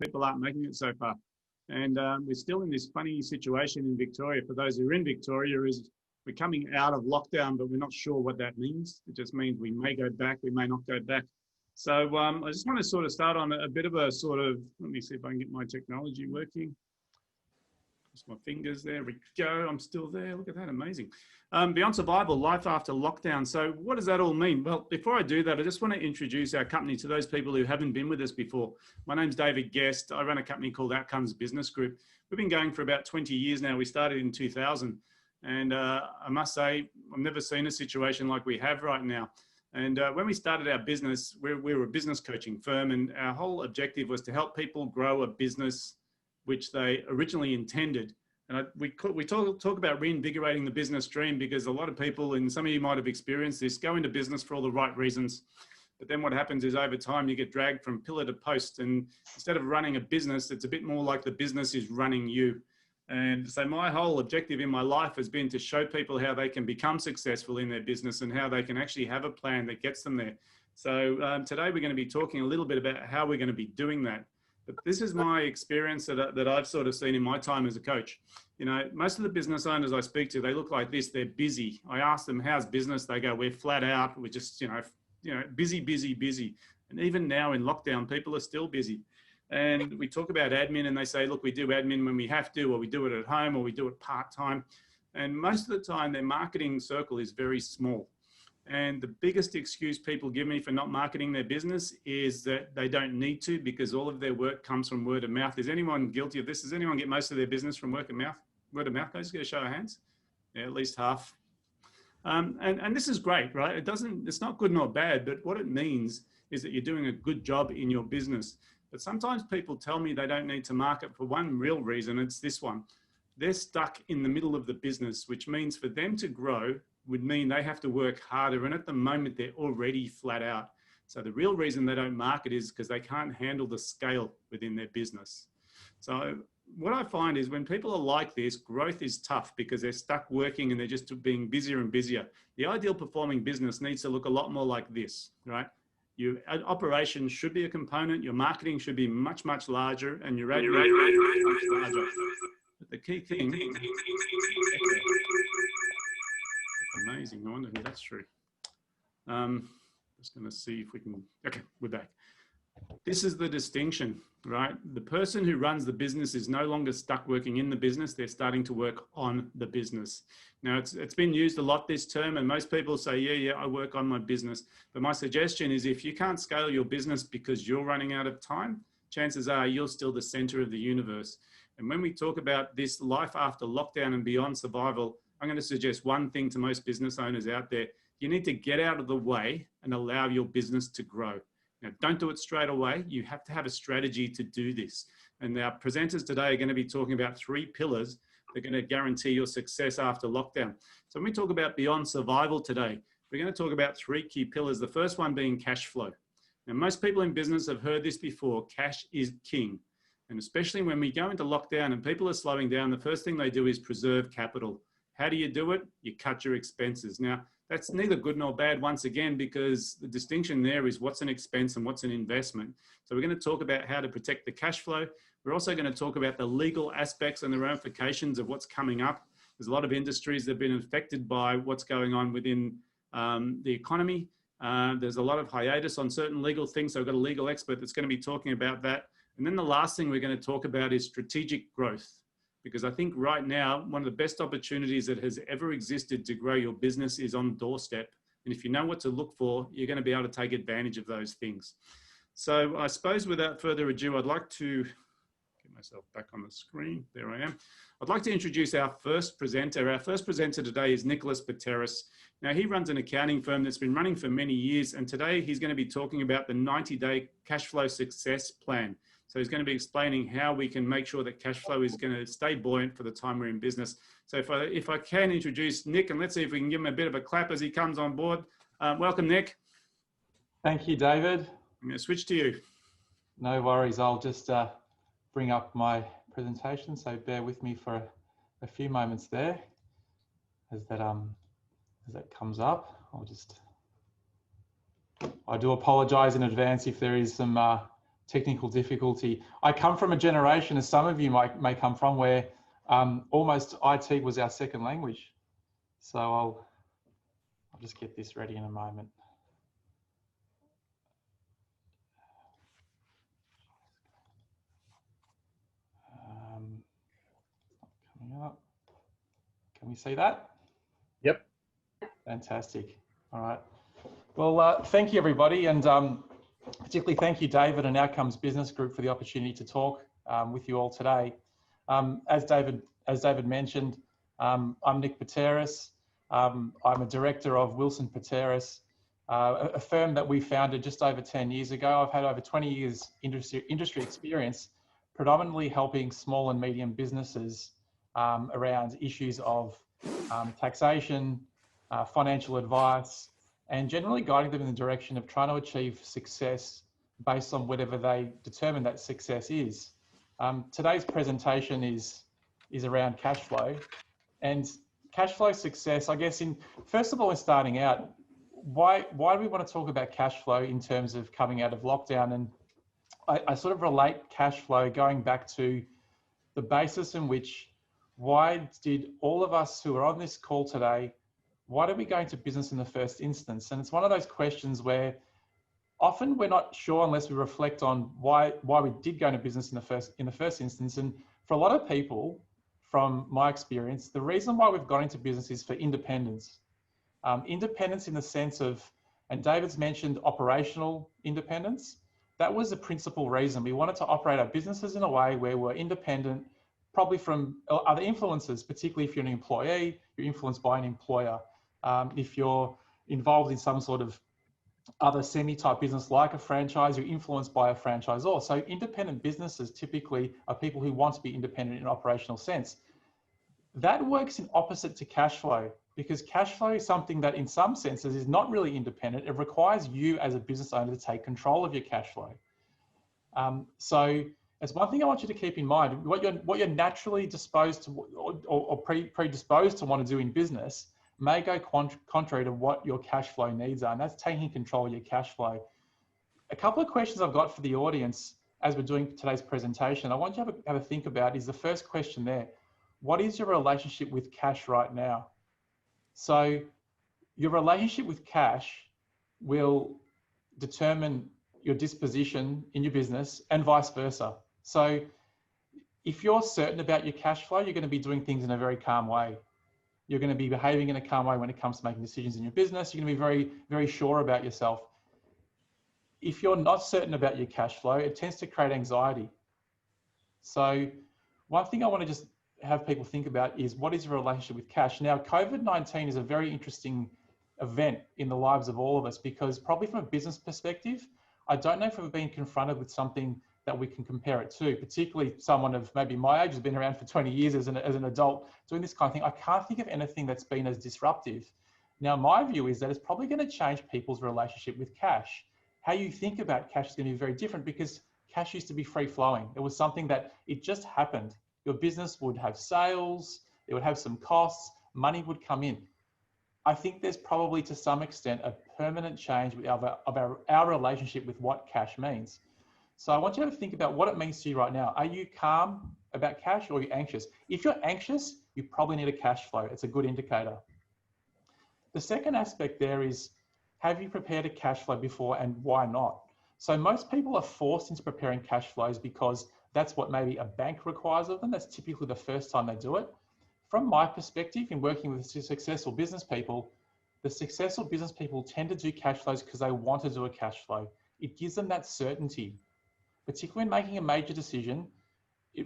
people aren't making it so far. And we're still in this funny situation in Victoria. For those who are in Victoria, is we're coming out of lockdown, but we're not sure what that means. It just means we may go back, we may not go back. So I just want to sort of start on a bit of a sort of, let me see if I can get my technology working. Just my fingers, there we go. I'm still there. Look at that, amazing. Beyond Survival, Life After Lockdown. So what does that all mean? Well, before I do that, I just want to introduce our company to those people who haven't been with us before. My name's David Guest. I run a company called Outcomes Business Group. We've been going for about 20 years now. We started in 2000. And I must say, I've never seen a situation like we have right now. And when we started our business, we were a business coaching firm, and our whole objective was to help people grow a business which they originally intended. And we talk about reinvigorating the business dream, because a lot of people, and some of you might have experienced this, go into business for all the right reasons. But then what happens is over time you get dragged from pillar to post, and instead of running a business, it's a bit more like the business is running you. And so my whole objective in my life has been to show people how they can become successful in their business and how they can actually have a plan that gets them there. So today we're going to be talking a little bit about how we're going to be doing that. But this is my experience that I've sort of seen in my time as a coach. You know, most of the business owners I speak to, they look like this. They're busy. I ask them, how's business? They go, we're flat out. We're just, busy, busy, busy. And even now in lockdown, people are still busy. And we talk about admin, and they say, look, we do admin when we have to, or we do it at home, or we do it part-time. And most of the time, their marketing circle is very small. And the biggest excuse people give me for not marketing their business is that they don't need to, because all of their work comes from word of mouth. Is anyone guilty of this? Does anyone get most of their business from word of mouth? Word of mouth, guys, get a show of hands. Yeah, at least half. And this is great, right? It's not good nor bad, but what it means is that you're doing a good job in your business. But sometimes people tell me they don't need to market for one real reason. It's this one. They're stuck in the middle of the business, which means for them to grow would mean they have to work harder. And at the moment, they're already flat out. So the real reason they don't market is because they can't handle the scale within their business. So what I find is when people are like this, growth is tough because they're stuck working and they're just being busier and busier. The ideal performing business needs to look a lot more like this, right? Your operations should be a component, your marketing should be much, much larger, and your admin much larger. But the key thing, amazing, I wonder if that's true. Just gonna see if we can, okay, we're back. This is the distinction, right? The person who runs the business is no longer stuck working in the business, they're starting to work on the business. Now, it's been used a lot, this term, and most people say, yeah, I work on my business. But my suggestion is if you can't scale your business because you're running out of time, chances are you're still the center of the universe. And when we talk about this life after lockdown and beyond survival, I'm going to suggest one thing to most business owners out there. You need to get out of the way and allow your business to grow. Now, don't do it straight away. You have to have a strategy to do this. And our presenters today are going to be talking about 3 pillars that are going to guarantee your success after lockdown. So when we talk about beyond survival today, we're going to talk about 3 key pillars. The first one being cash flow. Now, most people in business have heard this before. Cash is king. And especially when we go into lockdown and people are slowing down, the first thing they do is preserve capital. How do you do it? You cut your expenses. Now, that's neither good nor bad, once again, because the distinction there is what's an expense and what's an investment. So we're going to talk about how to protect the cash flow. We're also going to talk about the legal aspects and the ramifications of what's coming up. There's a lot of industries that have been affected by what's going on within the economy. There's a lot of hiatus on certain legal things. So we've got a legal expert that's going to be talking about that. And then the last thing we're going to talk about is strategic growth. Because I think right now, one of the best opportunities that has ever existed to grow your business is on doorstep. And if you know what to look for, you're going to be able to take advantage of those things. So I suppose without further ado, I'd like to get myself back on the screen. There I am. I'd like to introduce our first presenter. Our first presenter today is Nicholas Pateras. Now, he runs an accounting firm that's been running for many years. And today he's going to be talking about the 90-day cash flow success plan. So he's going to be explaining how we can make sure that cash flow is going to stay buoyant for the time we're in business. So if I can introduce Nick, and let's see if we can give him a bit of a clap as he comes on board. Welcome, Nick. Thank you, David. I'm going to switch to you. No worries. I'll just bring up my presentation. So bear with me for a few moments there as that comes up. I do apologize in advance if there is some technical difficulty. I come from a generation, as some of you may come from, where almost IT was our second language. So I'll just get this ready in a moment. Coming up. Can we see that? Yep. Fantastic. All right. Well, thank you, everybody. And particularly thank you, David and Outcomes Business Group, for the opportunity to talk with you all today. As David mentioned, I'm Nick Pateras. I'm a director of Wilson Pateras, a firm that we founded just over 10 years ago. I've had over 20 years industry experience, predominantly helping small and medium businesses around issues of taxation, financial advice, and generally guiding them in the direction of trying to achieve success based on whatever they determine that success is. Today's presentation is around cash flow, and cash flow success, I guess. First of all, in starting out, why do we want to talk about cash flow in terms of coming out of lockdown? And I sort of relate cash flow going back to the basis in which, why did all of us who are on this call today, why did we go into business in the first instance? And it's one of those questions where often we're not sure unless we reflect on why we did go into business in the first instance. And for a lot of people, from my experience, the reason why we've got into business is for independence. Independence in the sense of, and David's mentioned operational independence. That was the principal reason. We wanted to operate our businesses in a way where we're independent, probably from other influences, particularly if you're an employee, you're influenced by an employer. If you're involved in some sort of other semi-type business like a franchise, you're influenced by a franchisor. So independent businesses typically are people who want to be independent in an operational sense. That works in opposite to cash flow, because cash flow is something that in some senses is not really independent. It requires you as a business owner to take control of your cash flow. So it's one thing I want you to keep in mind. What you're naturally disposed to or predisposed to want to do in business may go contrary to what your cash flow needs are, and that's taking control of your cash flow. A couple of questions I've got for the audience as we're doing today's presentation, I want you to have a think about is the first question there. What is your relationship with cash right now? So your relationship with cash will determine your disposition in your business and vice versa. So if you're certain about your cash flow, you're going to be doing things in a very calm way. You're going to be behaving in a calm way when it comes to making decisions in your business. You're going to be very, very sure about yourself. If you're not certain about your cash flow, it tends to create anxiety. So one thing I want to just have people think about is, what is your relationship with cash? Now, COVID-19 is a very interesting event in the lives of all of us, because probably from a business perspective, I don't know if we've been confronted with something that we can compare it to, particularly someone of maybe my age who's been around for 20 years as an adult doing this kind of thing. I can't think of anything that's been as disruptive. Now, my view is that it's probably going to change people's relationship with cash. How you think about cash is going to be very different, because cash used to be free flowing. It was something that it just happened. Your business would have sales, it would have some costs, money would come in. I think there's probably to some extent a permanent change of our relationship with what cash means. So I want you to think about what it means to you right now. Are you calm about cash, or are you anxious? If you're anxious, you probably need a cash flow. It's a good indicator. The second aspect there is, have you prepared a cash flow before, and why not? So most people are forced into preparing cash flows because that's what maybe a bank requires of them. That's typically the first time they do it. From my perspective, in working with successful business people, the successful business people tend to do cash flows because they want to do a cash flow. It gives them that certainty, particularly in making a major decision.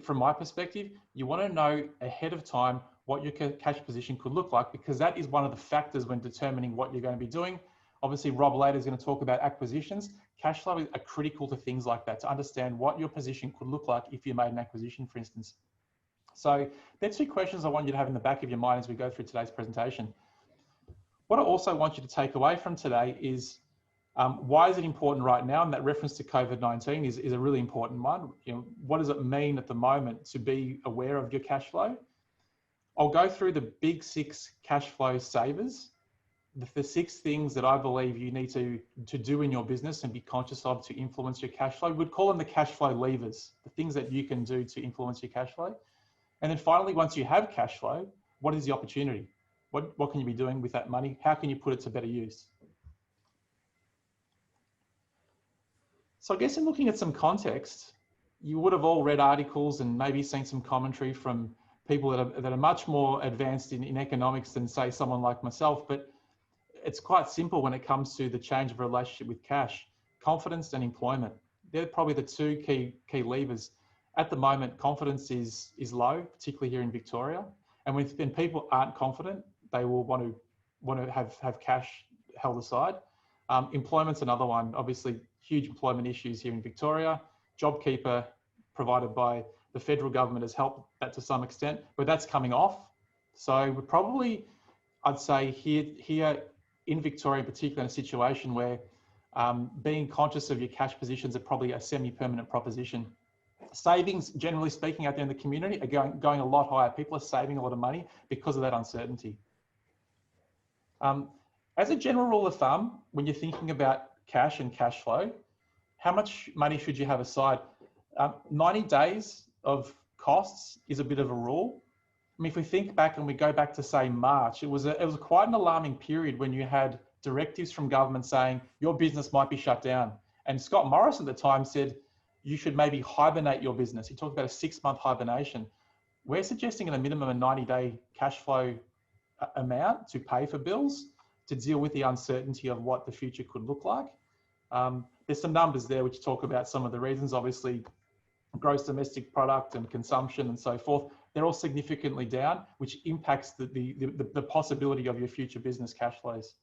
From my perspective, you want to know ahead of time what your cash position could look like, because that is one of the factors when determining what you're going to be doing. Obviously, Rob later is going to talk about acquisitions. Cash flow are critical to things like that, to understand what your position could look like if you made an acquisition, for instance. So there's two questions I want you to have in the back of your mind as we go through today's presentation. What I also want you to take away from today is, why is it important right now? And that reference to COVID-19 is a really important one. What does it mean at the moment to be aware of your cash flow? I'll go through the big 6 cash flow savers. the 6 things that I believe you need to do in your business and be conscious of to influence your cash flow. We'd call them the cash flow levers, the things that you can do to influence your cash flow. And then finally, once you have cash flow, what is the opportunity? What can you be doing with that money? How can you put it to better use? So I guess in looking at some context, you would have all read articles and maybe seen some commentary from people that are much more advanced in economics than, say, someone like myself. But it's quite simple when it comes to the change of relationship with cash. Confidence and employment. They're probably the 2 key levers. At the moment, confidence is low, particularly here in Victoria. And when people aren't confident, they will want to have cash held aside. Employment's another one. Obviously, huge employment issues here in Victoria. JobKeeper, provided by the federal government, has helped that to some extent, but that's coming off. So we're probably, I'd say here in Victoria in particular, in a situation where being conscious of your cash positions are probably a semi-permanent proposition. Savings, generally speaking, out there in the community are going a lot higher. People are saving a lot of money because of that uncertainty. As a general rule of thumb, when you're thinking about cash and cash flow, how much money should you have aside? 90 days of costs is a bit of a rule. I mean, if we think back and we go back to, say, March, it was quite an alarming period when you had directives from government saying your business might be shut down. And Scott Morrison at the time said you should maybe hibernate your business. He talked about a 6-month hibernation. We're suggesting at a minimum a 90-day cash flow amount to pay for bills to deal with the uncertainty of what the future could look like. There's some numbers there which talk about some of the reasons. Obviously, gross domestic product and consumption and so forth, they're all significantly down, which impacts the possibility of your future business cash flows.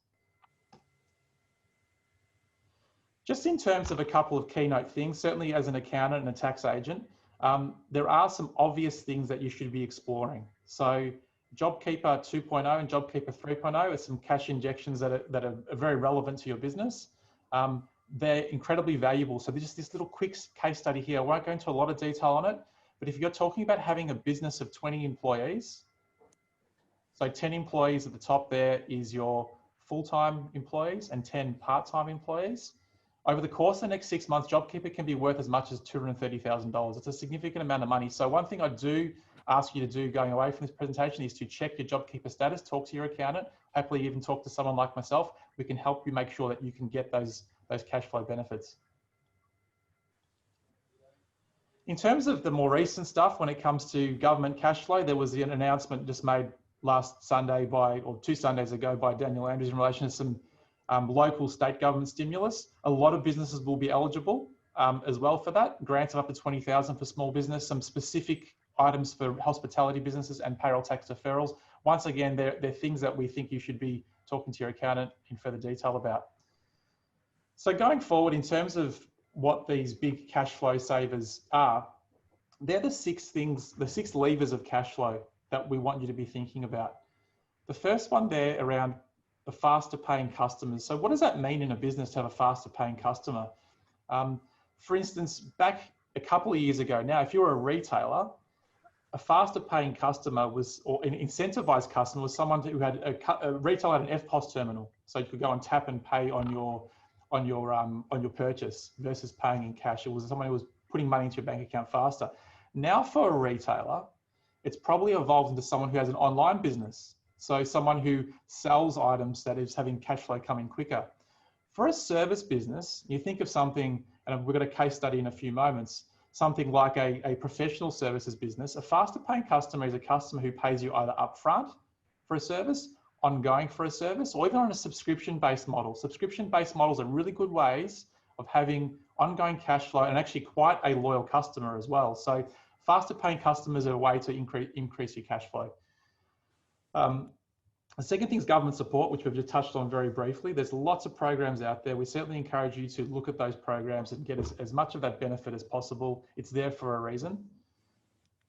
Just in terms of a couple of keynote things, certainly as an accountant and a tax agent, there are some obvious things that you should be exploring. So JobKeeper 2.0 and JobKeeper 3.0 are some cash injections that are very relevant to your business. They're incredibly valuable. So just this little quick case study here. I won't go into a lot of detail on it, but if you're talking about having a business of 20 employees, so 10 employees at the top there is your full-time employees and 10 part-time employees. Over the course of the next 6 months, JobKeeper can be worth as much as $230,000. It's a significant amount of money. So one thing I do ask you to do going away from this presentation is to check your JobKeeper status, talk to your accountant, happily even talk to someone like myself. We can help you make sure that you can get those cash flow benefits. In terms of the more recent stuff, when it comes to government cash flow, there was an announcement just made last Sunday or 2 Sundays ago by Daniel Andrews in relation to some local state government stimulus. A lot of businesses will be eligible as well for that. Grants of up to $20,000 for small business, some specific items for hospitality businesses and payroll tax deferrals. Once again, they're things that we think you should be talking to your accountant in further detail about. So going forward, in terms of what these big cash flow savers are, they're the 6 things, the 6 levers of cash flow that we want you to be thinking about. The first one there around the faster paying customers. So what does that mean in a business to have a faster paying customer? For instance, back a couple of years ago now, if you were a retailer, a faster paying customer or an incentivized customer was someone who had a retailer had an FPOS terminal. So you could go and tap and pay on your purchase versus paying in cash. It was someone who was putting money into your bank account faster. Now for a retailer, it's probably evolved into someone who has an online business. So someone who sells items that is having cash flow coming quicker. For a service business, you think of something, and we've got a case study in a few moments, something like a professional services business. A faster paying customer is a customer who pays you either upfront for a service, ongoing for a service, or even on a subscription-based model. Subscription-based models are really good ways of having ongoing cash flow and actually quite a loyal customer as well. So faster paying customers are a way to increase your cash flow. The second thing is government support, which we've just touched on very briefly. There's lots of programs out there. We certainly encourage you to look at those programs and get as much of that benefit as possible. It's there for a reason.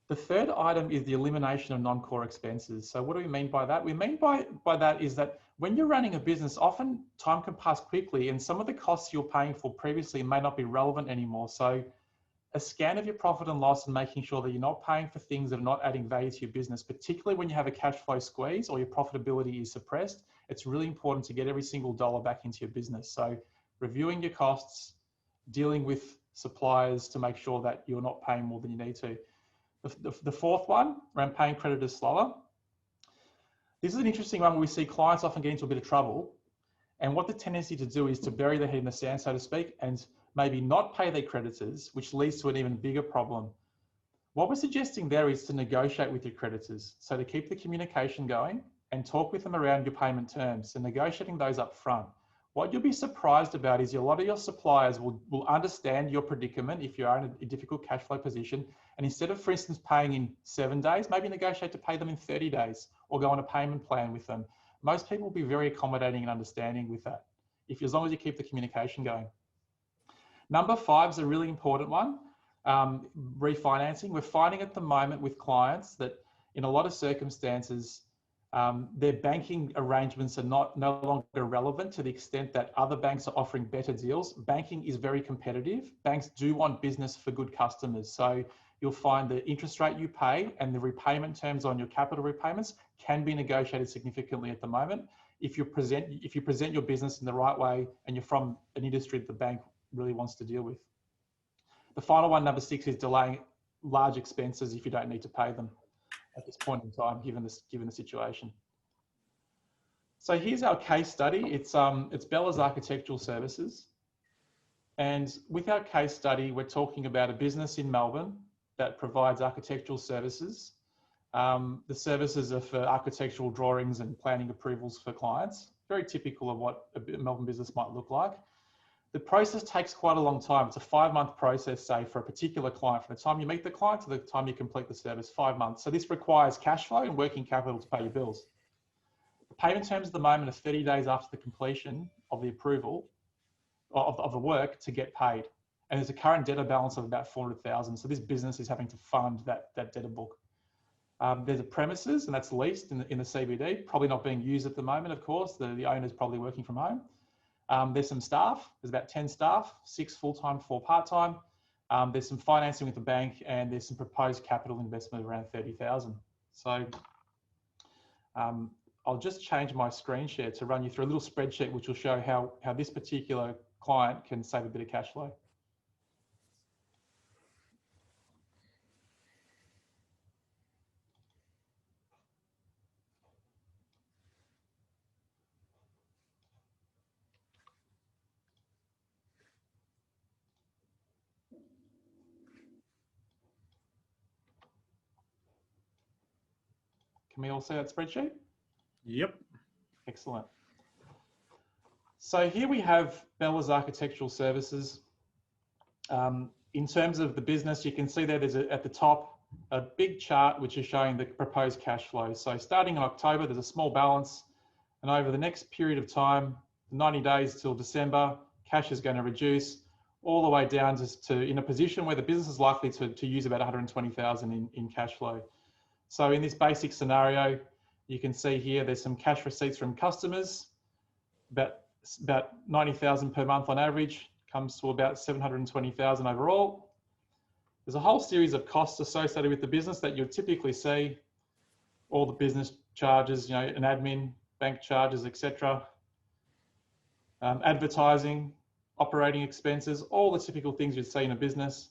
The third item is the elimination of non-core expenses. So what do we mean by that? We mean by that is that when you're running a business, often time can pass quickly and some of the costs you're paying for previously may not be relevant anymore. So a scan of your profit and loss and making sure that you're not paying for things that are not adding value to your business, particularly when you have a cash flow squeeze or your profitability is suppressed. It's really important to get every single dollar back into your business. So reviewing your costs, dealing with suppliers to make sure that you're not paying more than you need to. The fourth one, around paying creditors slower. This is an interesting one where we see clients often get into a bit of trouble. And what the tendency to do is to bury their head in the sand, so to speak, and maybe not pay their creditors, which leads to an even bigger problem. What we're suggesting there is to negotiate with your creditors. So to keep the communication going and talk with them around your payment terms and negotiating those up front. What you'll be surprised about is a lot of your suppliers will understand your predicament if you are in a difficult cash flow position. And instead of, for instance, paying in 7 days, maybe negotiate to pay them in 30 days or go on a payment plan with them. Most people will be very accommodating and understanding with that, as long as you keep the communication going. Number 5 is a really important one, refinancing. We're finding at the moment with clients that in a lot of circumstances, their banking arrangements are no longer relevant to the extent that other banks are offering better deals. Banking is very competitive. Banks do want business for good customers. So you'll find the interest rate you pay and the repayment terms on your capital repayments can be negotiated significantly at the moment if you present your business in the right way and you're from an industry that the bank really wants to deal with. The final one, number 6, is delaying large expenses if you don't need to pay them at this point in time, given the situation. So here's our case study. It's Bella's Architectural Services. And with our case study, we're talking about a business in Melbourne that provides architectural services. The services are for architectural drawings and planning approvals for clients. Very typical of what a Melbourne business might look like. The process takes quite a long time. It's a 5-month process, say, for a particular client. From the time you meet the client to the time you complete the service, 5 months. So this requires cash flow and working capital to pay your bills. The payment terms at the moment are 30 days after the completion of the approval of the work to get paid. And there's a current debtor balance of about 400,000. So this business is having to fund that debtor book. There's a premises, and that's leased in the CBD, probably not being used at the moment, of course. The owner's probably working from home. There's some staff. There's about 10 staff, 6 full-time, 4 part-time. There's some financing with the bank, and there's some proposed capital investment around 30,000. So I'll just change my screen share to run you through a little spreadsheet, which will show how this particular client can save a bit of cash flow. Can we all see that spreadsheet? Yep. Excellent. So here we have Bella's Architectural Services. In terms of the business, you can see there's at the top a big chart which is showing the proposed cash flow. So starting in October, there's a small balance, and over the next period of time, 90 days till December, cash is going to reduce all the way down to in a position where the business is likely to use about 120,000 in cash flow. So in this basic scenario, you can see here there's some cash receipts from customers, about 90,000 per month on average, comes to about 720,000 overall. There's a whole series of costs associated with the business that you'll typically see, all the business charges, an admin, bank charges, etc. Advertising, operating expenses, all the typical things you'd see in a business.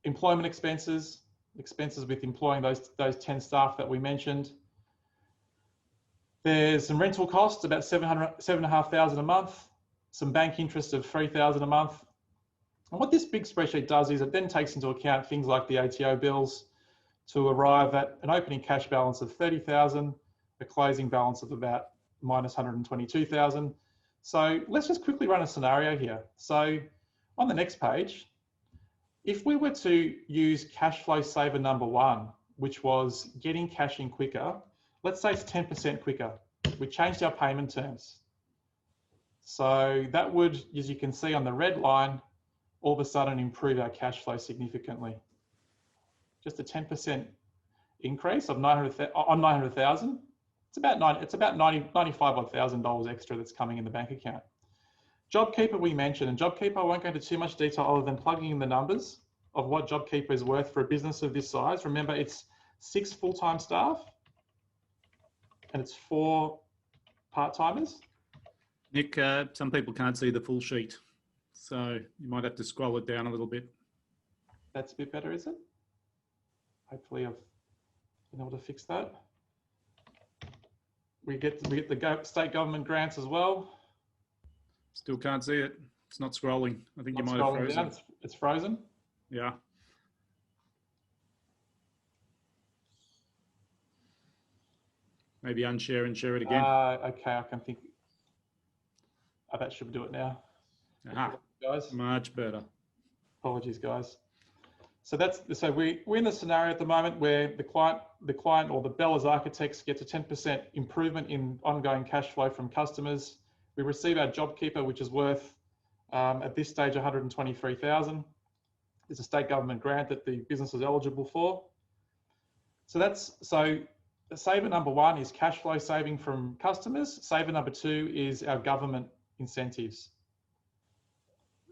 Employment expenses with employing those 10 staff that we mentioned. There's some rental costs, about $7,500 a month, some bank interest of $3,000 a month. And what this big spreadsheet does is it then takes into account things like the ATO bills to arrive at an opening cash balance of $30,000, a closing balance of about minus $122,000. So let's just quickly run a scenario here. So on the next page, if we were to use cash flow saver number 1, which was getting cash in quicker, let's say it's 10% quicker. We changed our payment terms. So that would, as you can see on the red line, all of a sudden improve our cash flow significantly. Just a 10% increase of on 900,000. It's about $95,000 extra that's coming in the bank account. JobKeeper we mentioned, and JobKeeper, I won't go into too much detail other than plugging in the numbers of what JobKeeper is worth for a business of this size. Remember, it's 6 full-time staff and it's 4 part-timers. Nick, some people can't see the full sheet, so you might have to scroll it down a little bit. That's a bit better, is it? Hopefully I've been able to fix that. We get the state government grants as well. Still can't see it. It's not scrolling. I think you might have frozen. It's frozen. Yeah. Maybe unshare and share it again. Okay, I can think. Oh, that should do it now. Aha, guys. Much better. Apologies, guys. So we're in the scenario at the moment where the client or the Bellas architects gets a 10% improvement in ongoing cash flow from customers. We receive our JobKeeper, which is worth at this stage 123,000. It's a state government grant that the business is eligible for. So saver number 1 is cash flow saving from customers. Saver number 2 is our government incentives.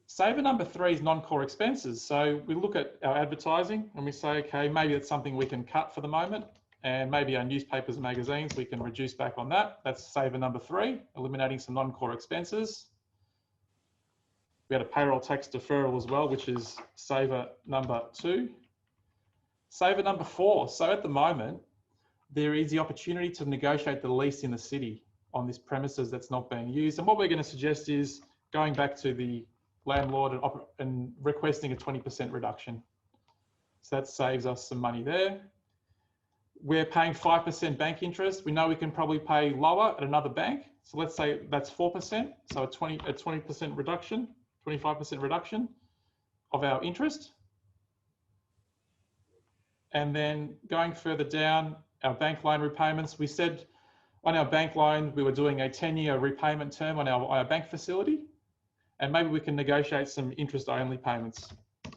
Saver number 3 is non-core expenses. So we look at our advertising and we say, okay, maybe it's something we can cut for the moment, and maybe our newspapers and magazines, we can reduce back on that. That's saver number 3, eliminating some non-core expenses. We had a payroll tax deferral as well, which is saver number 2. Saver number 4. So at the moment, there is the opportunity to negotiate the lease in the city on this premises that's not being used. And what we're going to suggest is going back to the landlord and requesting a 20% reduction. So that saves us some money there. We're paying 5% bank interest. We know we can probably pay lower at another bank. So let's say that's 4%. So a 20% reduction, 25% reduction of our interest. And then going further down, our bank loan repayments. We said on our bank loan, we were doing a 10-year repayment term on our bank facility. And maybe we can negotiate some interest-only payments.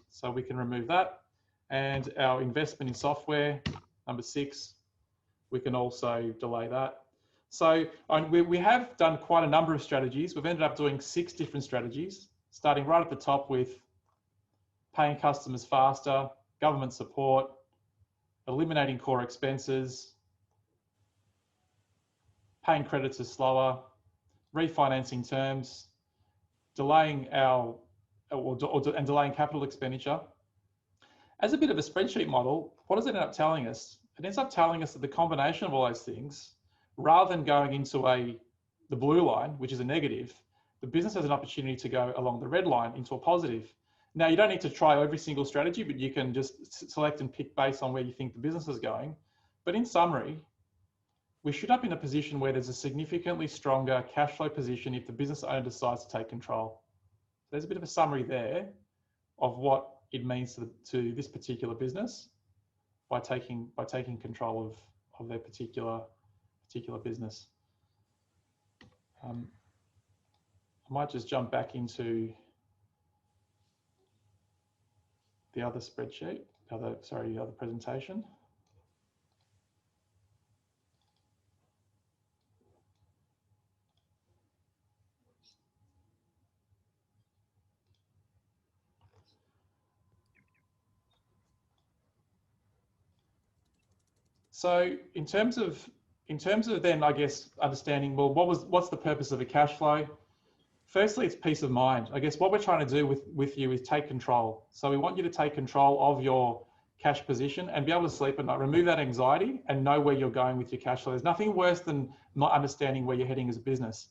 So we can remove that. And our investment in software, number 6, we can also delay that. So we have done quite a number of strategies. We've ended up doing 6 different strategies, starting right at the top with paying customers faster, government support, eliminating core expenses, paying creditors slower, refinancing terms, delaying delaying capital expenditure. As a bit of a spreadsheet model, what does it end up telling us? It ends up telling us that the combination of all those things, rather than going into the blue line, which is a negative, the business has an opportunity to go along the red line into a positive. Now, you don't need to try every single strategy, but you can just select and pick based on where you think the business is going. But in summary, we should up in a position where there's a significantly stronger cash flow position if the business owner decides to take control. So there's a bit of a summary there of what it means to this particular business by taking control of their particular business. I might just jump back into the other spreadsheet, the other presentation. So in terms of then, I guess, understanding, well, what's the purpose of a cash flow? Firstly, it's peace of mind. I guess what we're trying to do with you is take control. So we want you to take control of your cash position and be able to sleep at night, remove that anxiety and know where you're going with your cash flow. There's nothing worse than not understanding where you're heading as a business.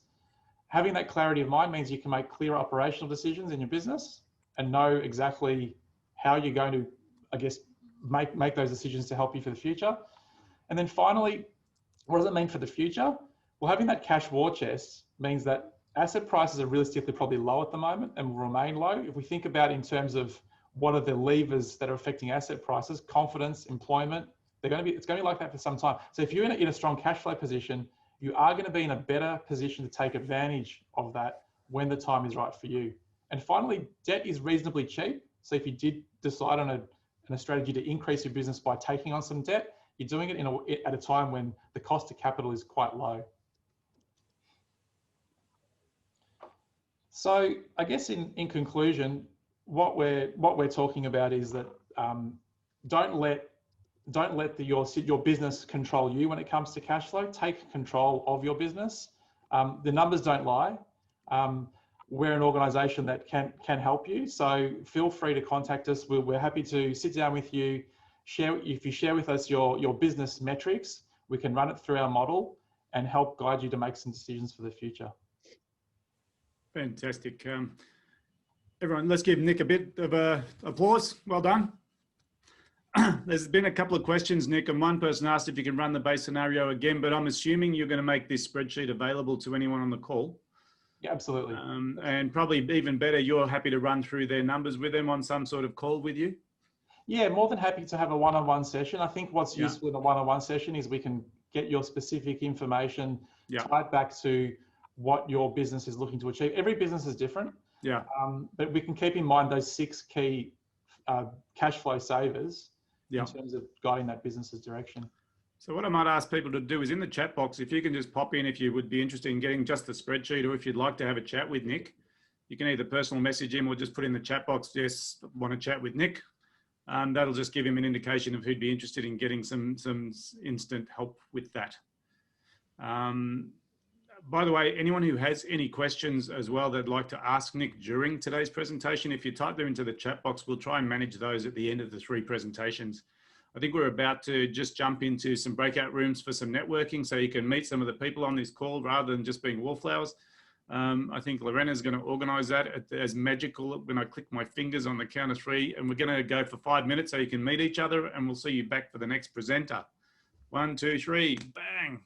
Having that clarity of mind means you can make clear operational decisions in your business and know exactly how you're going to, I guess, make those decisions to help you for the future. And then finally, what does it mean for the future? Well, having that cash war chest means that asset prices are realistically probably low at the moment and will remain low. If we think about in terms of what are the levers that are affecting asset prices, confidence, employment, it's going to be like that for some time. So if you're in a strong cash flow position, you are going to be in a better position to take advantage of that when the time is right for you. And finally, debt is reasonably cheap. So if you did decide on a strategy to increase your business by taking on some debt, you're doing it at a time when the cost of capital is quite low. So I guess in conclusion, what we're talking about is that don't let your business control you when it comes to cash flow. Take control of your business. The numbers don't lie. We're an organisation that can help you. So feel free to contact us. We're happy to sit down with you. If you share with us your business metrics, we can run it through our model and help guide you to make some decisions for the future. Fantastic. Everyone, let's give Nick a bit of applause. Well done. There's been a couple of questions, Nick, and one person asked if you can run the base scenario again, but I'm assuming you're going to make this spreadsheet available to anyone on the call. Yeah, absolutely. And probably even better, you're happy to run through their numbers with them on some sort of call with you? Yeah, more than happy to have a one-on-one session. I think what's useful in a one-on-one session is we can get your specific information tied back to what your business is looking to achieve. Every business is different. Yeah. But we can keep in mind those 6 key cash flow savers in terms of guiding that business's direction. So what I might ask people to do is in the chat box, if you can just pop in if you would be interested in getting just the spreadsheet, or if you'd like to have a chat with Nick, you can either personal message him or just put in the chat box, yes, want to chat with Nick. That'll just give him an indication of who'd be interested in getting some instant help with that. By the way, anyone who has any questions as well that'd like to ask Nick during today's presentation, if you type them into the chat box, we'll try and manage those at the end of the 3 presentations. I think we're about to just jump into some breakout rooms for some networking so you can meet some of the people on this call rather than just being wallflowers. I think Lorena's going to organise that as magical when I click my fingers on the count of 3, and we're going to go for 5 minutes so you can meet each other, and we'll see you back for the next presenter. 1, 2, 3, bang.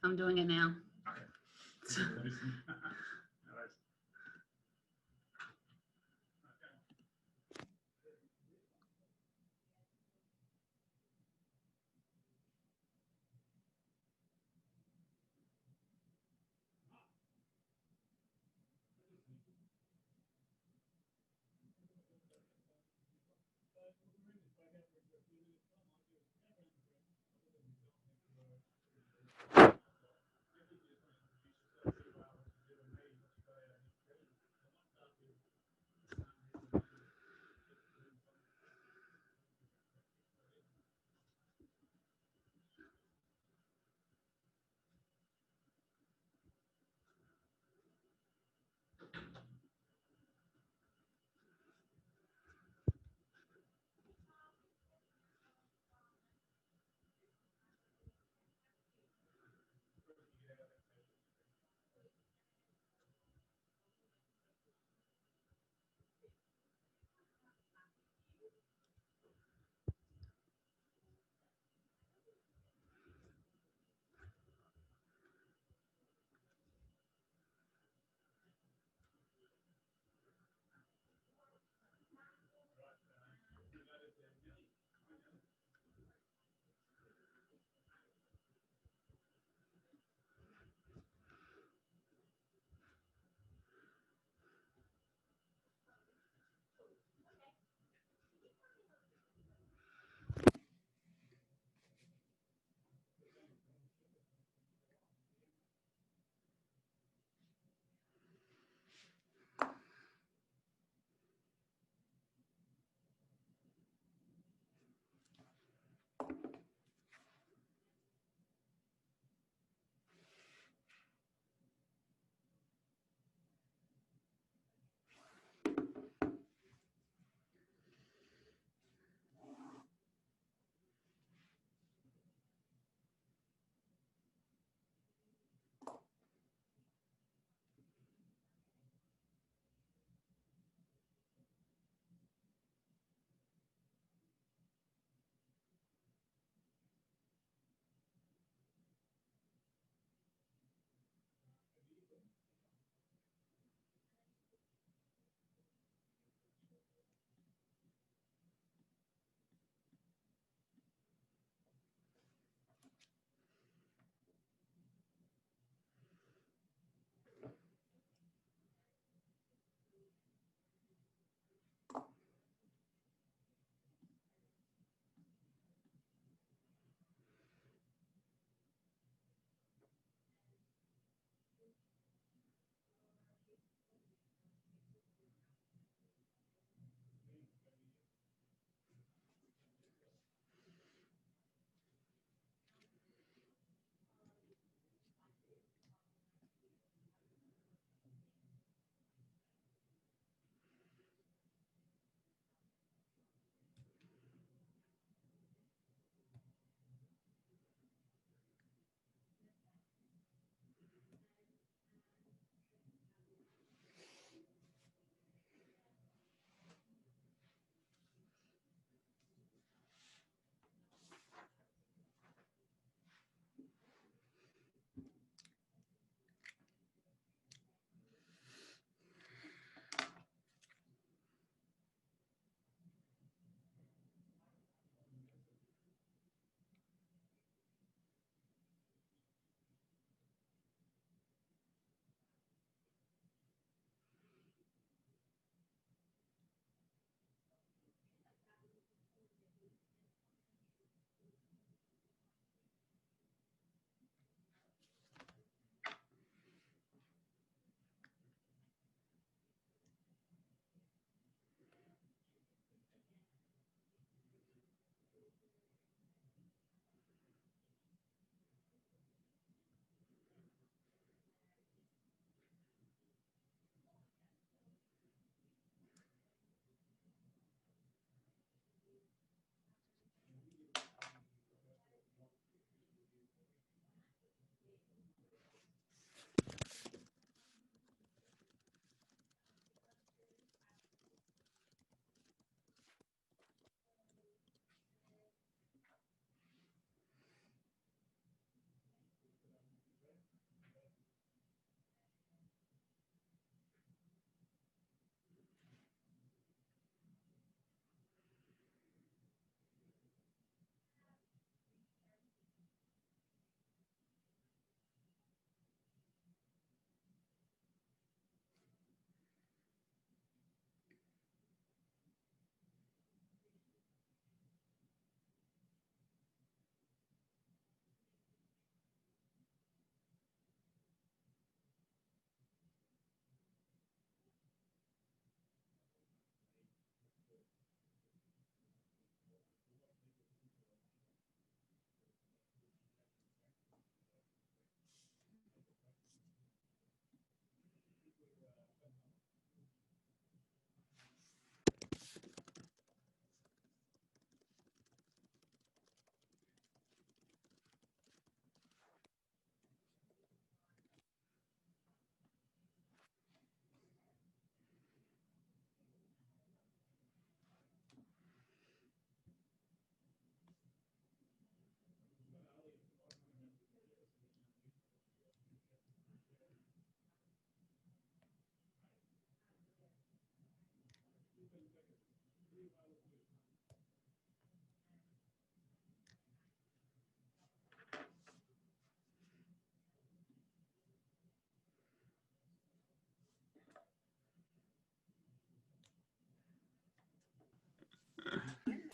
I'm doing it now. Okay.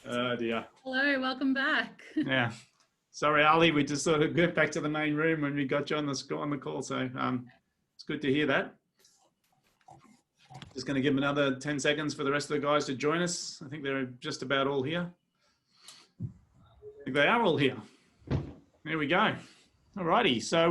Oh dear. Hello, welcome back. Yeah. Sorry, Ali, we just sort of get back to the main room when we got you on the call. So it's good to hear that. Just going to give them another 10 seconds for the rest of the guys to join us. I think they're just about all here. I think think they are all here. There we go. All righty. So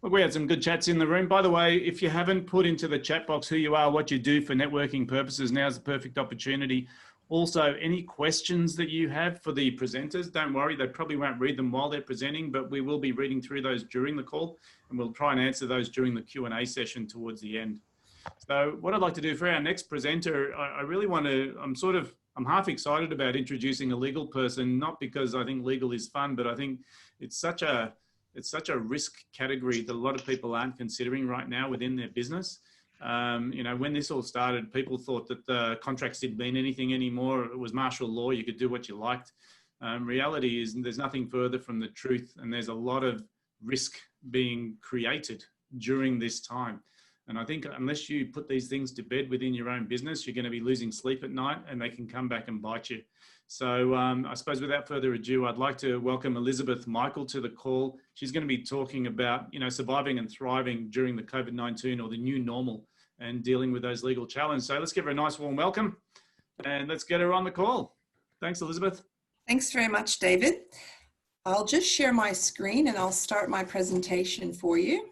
look, we had some good chats in the room. By the way, if you haven't put into the chat box who you are, what you do for networking purposes, now's the perfect opportunity. Also, any questions that you have for the presenters, don't worry, they probably won't read them while they're presenting, but we will be reading through those during the call, and we'll try and answer those during the Q&A session towards the end. So what I'd like to do for our next presenter, I really want to, I'm half excited about introducing a legal person, not because I think legal is fun, but I think it's such a risk category that a lot of people aren't considering right now within their business. You know, when this all started, people thought that the contracts didn't mean anything anymore. It was martial law. You could do what you liked. Reality is there's nothing further from the truth, and there's a lot of risk being created during this time. And I think unless you put these things to bed within your own business, you're going to be losing sleep at night, and they can come back and bite you. So I suppose without further ado, I'd like to welcome Elizabeth Michael to the call. She's going to be talking about, you know, surviving and thriving during the COVID-19 or the new normal and dealing with those legal challenges. So let's give her a nice warm welcome and let's get her on the call. Thanks, Elizabeth. Thanks very much, David. I'll just share my screen and I'll start my presentation for you.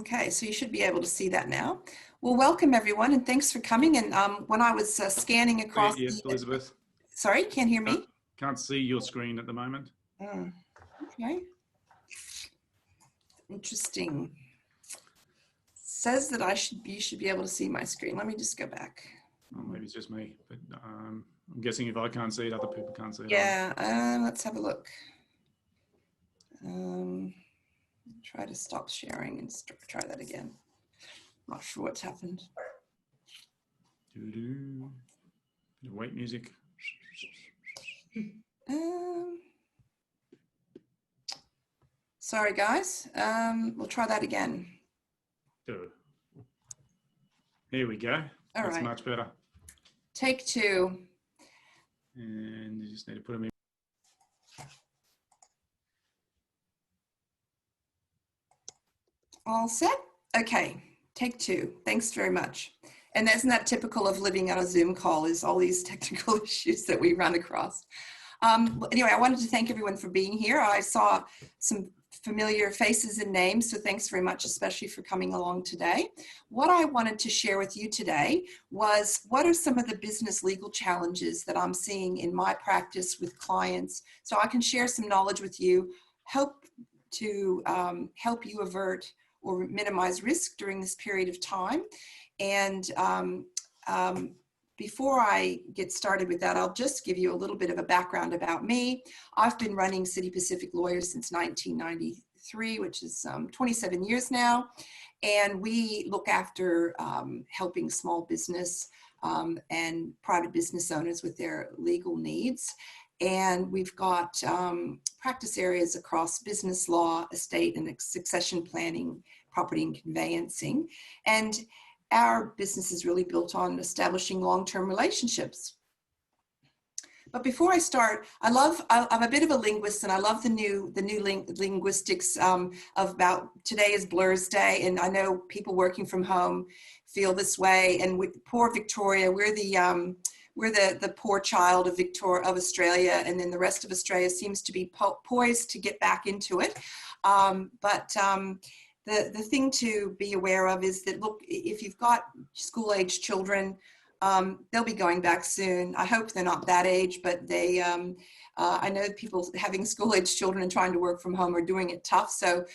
Okay, so you should be able to see that now. Well, welcome everyone, and thanks for coming. And when I was scanning across, yes, Elizabeth. Sorry, can't hear me. Can't see your screen at the moment. Oh, okay. Interesting. Says that you should be able to see my screen. Let me just go back. Well, maybe it's just me, but I'm guessing if I can't see it, other people can't see it. Yeah, let's have a look. Try to stop sharing and try that again. Not sure what's happened. Wait music. Sorry guys, we'll try that again. Here we go. All That's right. much better. Take two. And you just need to put them in. All set? Okay, take two. Thanks very much. And isn't that typical of living on a Zoom call, is all these technical issues that we run across. Anyway, I wanted to thank everyone for being here. I saw some familiar faces and names, so thanks very much, especially for coming along today. What I wanted to share with you today was what are some of the business legal challenges that I'm seeing in my practice with clients, so I can share some knowledge with you, help you avert or minimize risk during this period of time. And before I get started with that, I'll just give you a little bit of a background about me. I've been running City Pacific Lawyers since 1993, which is 27 years now. And we look after helping small business and private business owners with their legal needs. And we've got practice areas across business law, estate and succession planning, property and conveyancing. And our business is really built on establishing long-term relationships. But before I start, I'm a bit of a linguist, and I love the new linguistics about today is Blur's Day, and I know people working from home feel this way. And with poor Victoria, we're the poor child of Australia, and then the rest of Australia seems to be poised to get back into it. The thing to be aware of is that, look, if you've got school-age children, they'll be going back soon. I hope they're not that age, but they, I know people having school-age children and trying to work from home are doing it tough. So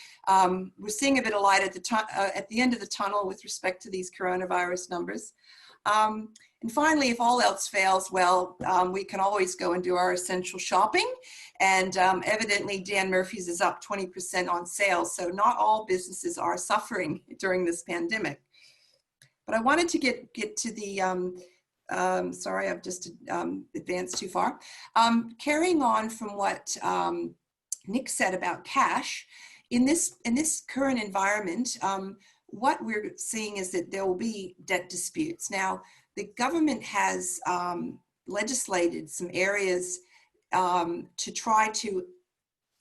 we're seeing a bit of light at the end of the tunnel with respect to these coronavirus numbers. And finally, if all else fails, well, we can always go and do our essential shopping. And evidently, Dan Murphy's is up 20% on sales. So not all businesses are suffering during this pandemic. But I wanted to get to the, sorry, I've just advanced too far. Carrying on from what Nick said about cash, in this current environment, what we're seeing is that there will be debt disputes. Now, the government has legislated some areas to try to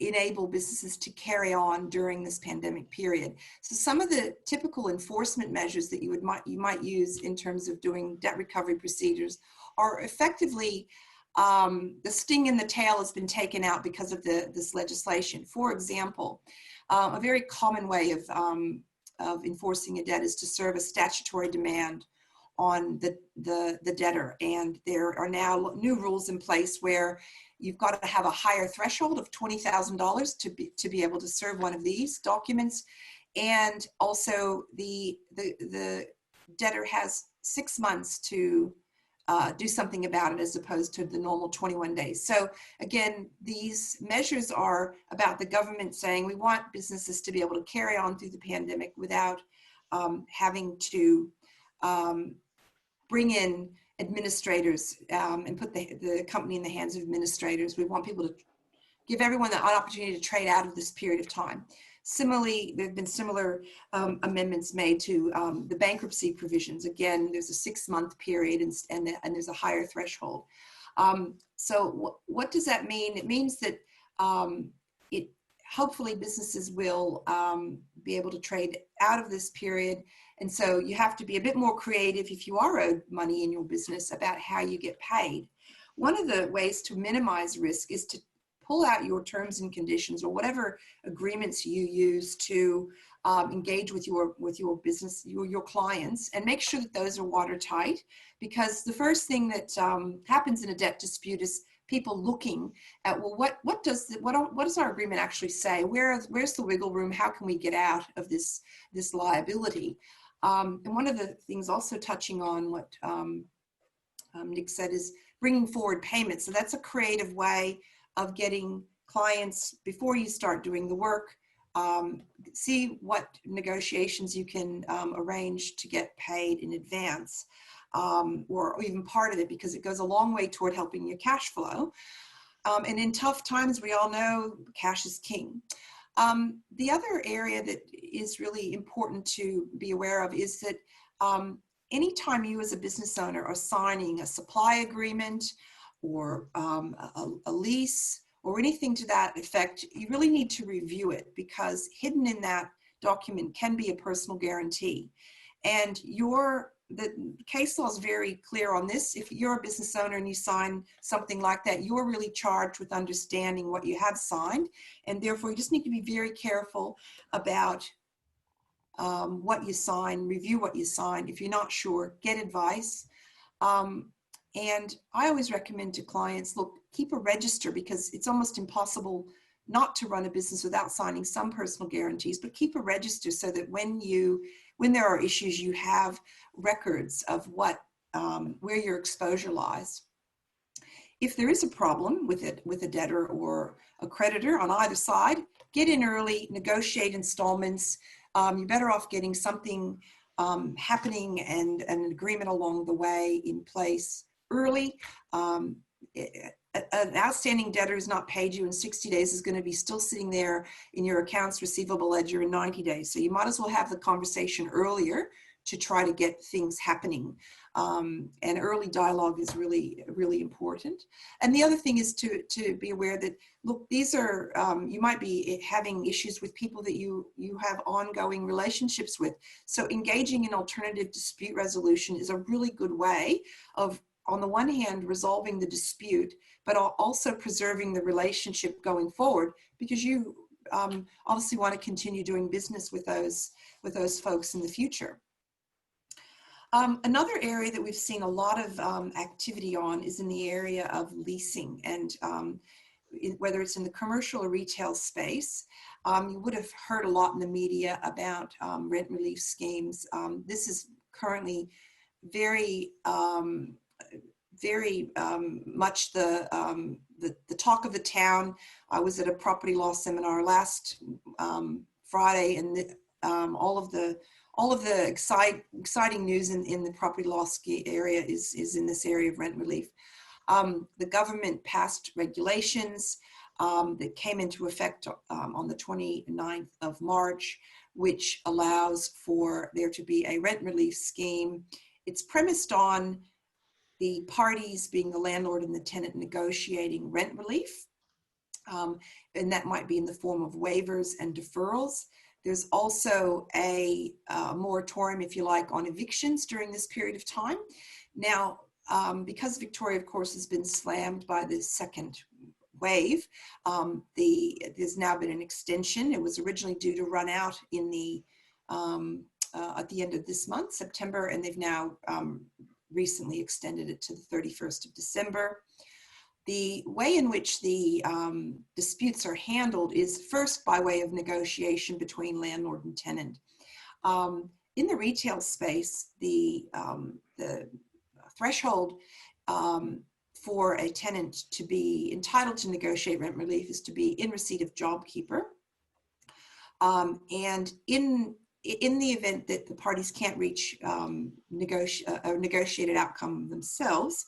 enable businesses to carry on during this pandemic period. So some of the typical enforcement measures that you might use in terms of doing debt recovery procedures are effectively the sting in the tail has been taken out because of this legislation. For example, a very common way of enforcing a debt is to serve a statutory demand on the debtor. And there are now new rules in place where you've got to have a higher threshold of $20,000 to be able to serve one of these documents. And also the debtor has 6 months to do something about it as opposed to the normal 21 days. So again, these measures are about the government saying we want businesses to be able to carry on through the pandemic without having to bring in administrators and put the company in the hands of administrators. We want people to give everyone the opportunity to trade out of this period of time. Similarly, there have been similar amendments made to the bankruptcy provisions. Again, there's a 6-month period and there's a higher threshold. So what does that mean? It means that hopefully businesses will be able to trade out of this period. And so you have to be a bit more creative if you are owed money in your business about how you get paid. One of the ways to minimize risk is to pull out your terms and conditions or whatever agreements you use to engage with your business, your clients, and make sure that those are watertight. Because the first thing that happens in a debt dispute is people looking at, well, what does our agreement actually say? Where's the wiggle room? How can we get out of this liability? And one of the things also touching on what Nick said is bringing forward payments. So that's a creative way of getting clients, before you start doing the work, see what negotiations you can arrange to get paid in advance, or even part of it, because it goes a long way toward helping your cash flow. And in tough times, we all know cash is king. The other area that is really important to be aware of is that anytime you as a business owner are signing a supply agreement or a lease or anything to that effect, you really need to review it, because hidden in that document can be a personal guarantee. And the case law is very clear on this. If you're a business owner and you sign something like that, you're really charged with understanding what you have signed. And therefore, you just need to be very careful about what you sign, review what you sign. If you're not sure, get advice. And I always recommend to clients, look, keep a register, because it's almost impossible not to run a business without signing some personal guarantees, but keep a register so that when there are issues, you have records of where your exposure lies. If there is a problem with a debtor or a creditor on either side, get in early, negotiate installments. You're better off getting something happening and an agreement along the way in place early. An outstanding debtor who's not paid you in 60 days is going to be still sitting there in your accounts receivable ledger in 90 days. So you might as well have the conversation earlier to try to get things happening. And early dialogue is really, really important. And the other thing is to be aware that, look, these are, you might be having issues with people that you have ongoing relationships with. So engaging in alternative dispute resolution is a really good way of, on the one hand, resolving the dispute, but also preserving the relationship going forward, because you obviously want to continue doing business with those folks in the future. Another area that we've seen a lot of activity on is in the area of leasing, and whether it's in the commercial or retail space. You would have heard a lot in the media about rent relief schemes. This is currently very much the talk of the town. I was at a property law seminar last Friday, and all of the exciting news in the property law area is in this area of rent relief. The government passed regulations that came into effect on the 29th of March, which allows for there to be a rent relief scheme. It's premised on the parties, being the landlord and the tenant, negotiating rent relief. and that might be in the form of waivers and deferrals. There's also a moratorium, if you like, on evictions during this period of time. Now, because Victoria, of course, has been slammed by the second wave, there's now been an extension. It was originally due to run out in at the end of this month, September, and they've now recently extended it to the 31st of December. The way in which the disputes are handled is first by way of negotiation between landlord and tenant. In the retail space, the threshold for a tenant to be entitled to negotiate rent relief is to be in receipt of JobKeeper. And in the event that the parties can't reach a negotiated outcome themselves,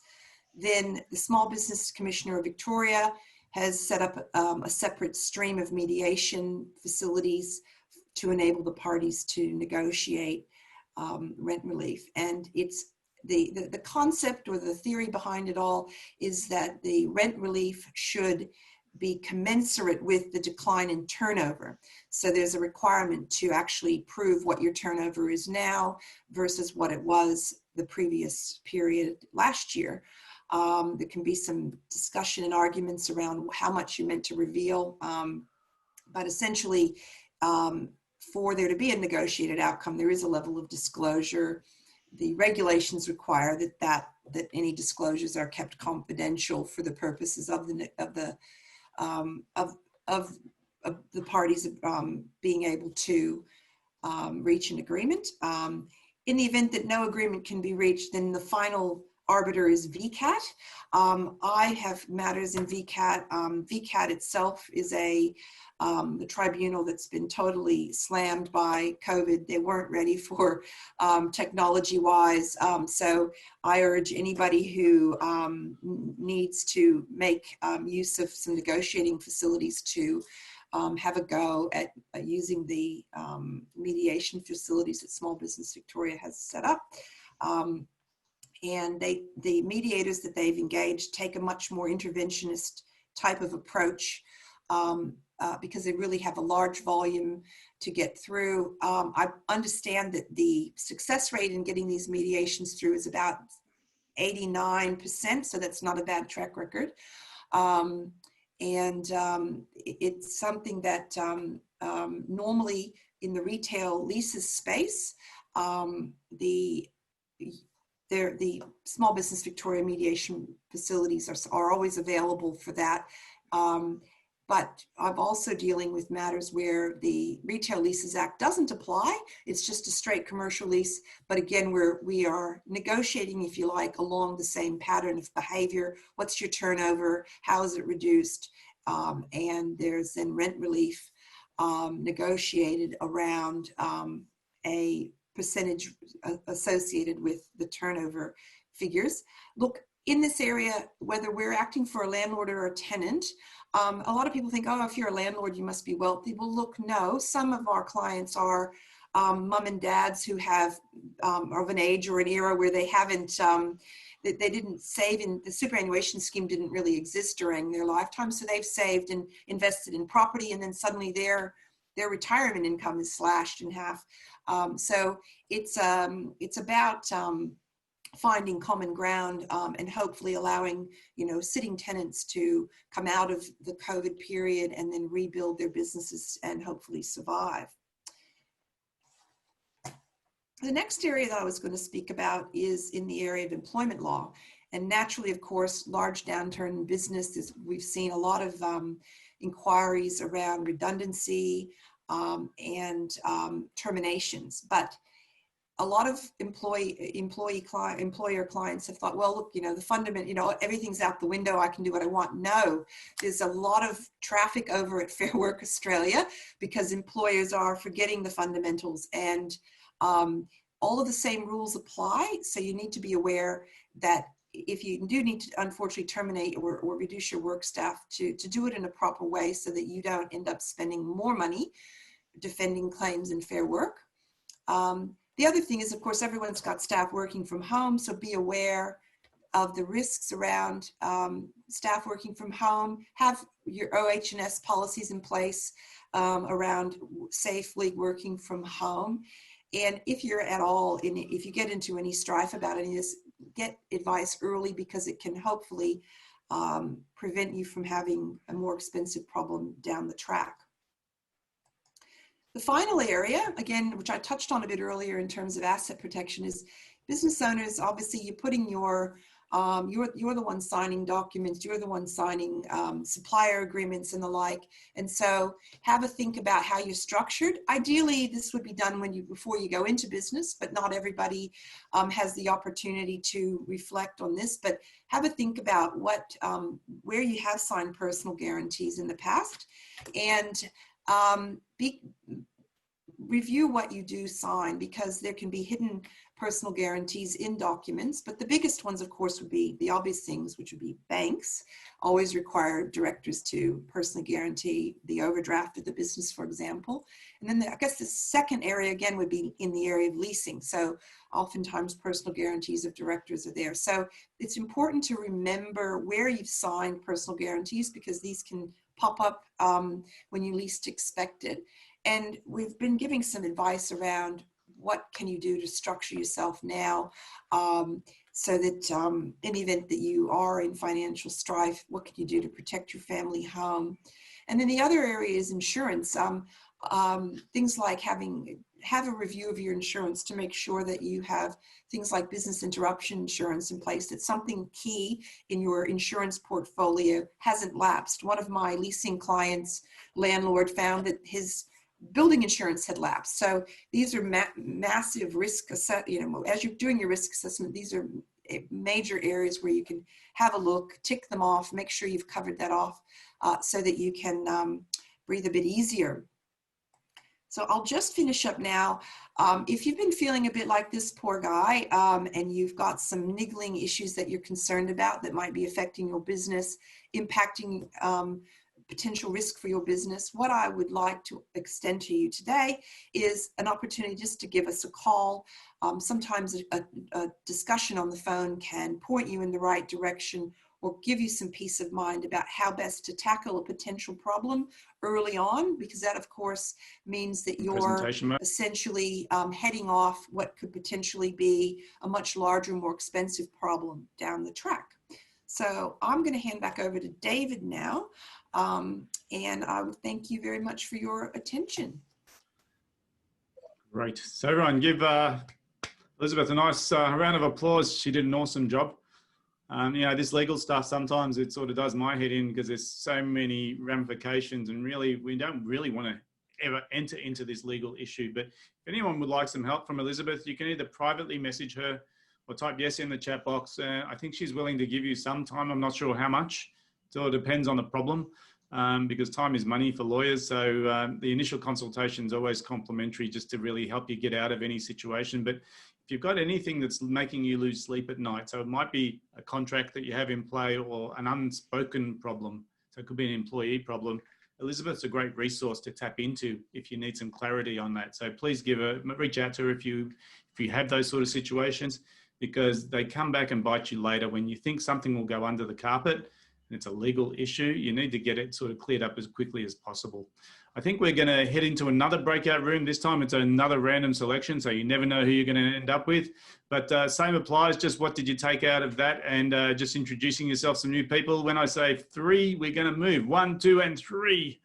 then the Small Business Commissioner of Victoria has set up a separate stream of mediation facilities to enable the parties to negotiate rent relief. And it's the concept or the theory behind it all is that the rent relief should be commensurate with the decline in turnover. So there's a requirement to actually prove what your turnover is now versus what it was the previous period last year. There can be some discussion and arguments around how much you meant to reveal, but essentially for there to be a negotiated outcome, there is a level of disclosure. The regulations require that any disclosures are kept confidential for the purposes of the parties being able to reach an agreement. In the event that no agreement can be reached, then the final arbiter is VCAT. I have matters in VCAT. VCAT itself is the tribunal that's been totally slammed by COVID. They weren't ready for technology-wise. So I urge anybody who needs to make use of some negotiating facilities to have a go at using the mediation facilities that Small Business Victoria has set up. And the mediators that they've engaged take a much more interventionist type of approach because they really have a large volume to get through. I understand that the success rate in getting these mediations through is about 89%, so that's not a bad track record. It's something that normally in the retail leases space, the Small Business Victoria mediation facilities are always available for that. But I'm also dealing with matters where the Retail Leases Act doesn't apply. It's just a straight commercial lease. But again, we are negotiating, if you like, along the same pattern of behavior. What's your turnover? How is it reduced? And there's then rent relief negotiated around a percentage associated with the turnover figures. Look, in this area, whether we're acting for a landlord or a tenant, a lot of people think, oh, if you're a landlord, you must be wealthy. Well, look, no, some of our clients are mom and dads who have of an age or an era where they haven't, they didn't save, in the superannuation scheme didn't really exist during their lifetime. So they've saved and invested in property, and then suddenly their retirement income is slashed in half. So it's about finding common ground and hopefully allowing, sitting tenants to come out of the COVID period and then rebuild their businesses and hopefully survive. The next area that I was going to speak about is in the area of employment law. And naturally, of course, large downturn in business, we've seen a lot of inquiries around redundancy and terminations. But a lot of employer clients have thought, well, look, the fundament, everything's out the window. I can do what I want. No, there's a lot of traffic over at Fair Work Australia because employers are forgetting the fundamentals, and all of the same rules apply. So you need to be aware that if you do need to unfortunately terminate or reduce your work staff, to do it in a proper way so that you don't end up spending more money defending claims in Fair Work. The other thing is, of course, everyone's got staff working from home, so be aware of the risks around staff working from home. Have your OH&S policies in place around safely working from home. And if you're at all, if you get into any strife about any of this, get advice early, because it can hopefully prevent you from having a more expensive problem down the track. The final area, again, which I touched on a bit earlier in terms of asset protection, is business owners. Obviously, you're putting your, you're the one signing documents, you're the one signing supplier agreements and the like. And so have a think about how you're structured. Ideally, this would be done before you go into business, but not everybody has the opportunity to reflect on this. But have a think about where you have signed personal guarantees in the past, and review what you do sign, because there can be hidden personal guarantees in documents. But the biggest ones, of course, would be the obvious things, which would be banks always require directors to personally guarantee the overdraft of the business, for example. And then I guess the second area, again, would be in the area of leasing. So oftentimes personal guarantees of directors are there. So it's important to remember where you've signed personal guarantees, because these can pop up when you least expect it. And we've been giving some advice around what can you do to structure yourself now, so that in the event that you are in financial strife, what can you do to protect your family home? And then the other area is insurance. Things like have a review of your insurance to make sure that you have things like business interruption insurance in place, that something key in your insurance portfolio hasn't lapsed. One of my leasing clients' landlord found that his building insurance had lapsed. So these are massive risk assessment. As you're doing your risk assessment, these are major areas where you can have a look, tick them off, make sure you've covered that off, so that you can breathe a bit easier. So I'll just finish up now. If you've been feeling a bit like this poor guy, and you've got some niggling issues that you're concerned about that might be affecting your business, impacting potential risk for your business, what I would like to extend to you today is an opportunity just to give us a call. Sometimes a discussion on the phone can point you in the right direction, or give you some peace of mind about how best to tackle a potential problem early on, because that, of course, means that you're essentially heading off what could potentially be a much larger, more expensive problem down the track. So I'm going to hand back over to David now, and I would thank you very much for your attention. Great. So everyone, give Elizabeth a nice round of applause. She did an awesome job. This legal stuff, sometimes it sort of does my head in, because there's so many ramifications, and really, we don't really want to ever enter into this legal issue. But if anyone would like some help from Elizabeth, you can either privately message her or type yes in the chat box. I think she's willing to give you some time. I'm not sure how much. So it depends on the problem, because time is money for lawyers. So the initial consultation is always complimentary, just to really help you get out of any situation. But if you've got anything that's making you lose sleep at night, so it might be a contract that you have in play, or an unspoken problem, so it could be an employee problem, Elizabeth's a great resource to tap into if you need some clarity on that. So please reach out to her if you have those sort of situations, because they come back and bite you later. When you think something will go under the carpet and it's a legal issue, you need to get it sort of cleared up as quickly as possible. I think we're going to head into another breakout room. This time it's another random selection, so you never know who you're going to end up with. But same applies. Just what did you take out of that? And just introducing yourself, some new people. When I say 3, we're going to move 1, 2, and 3.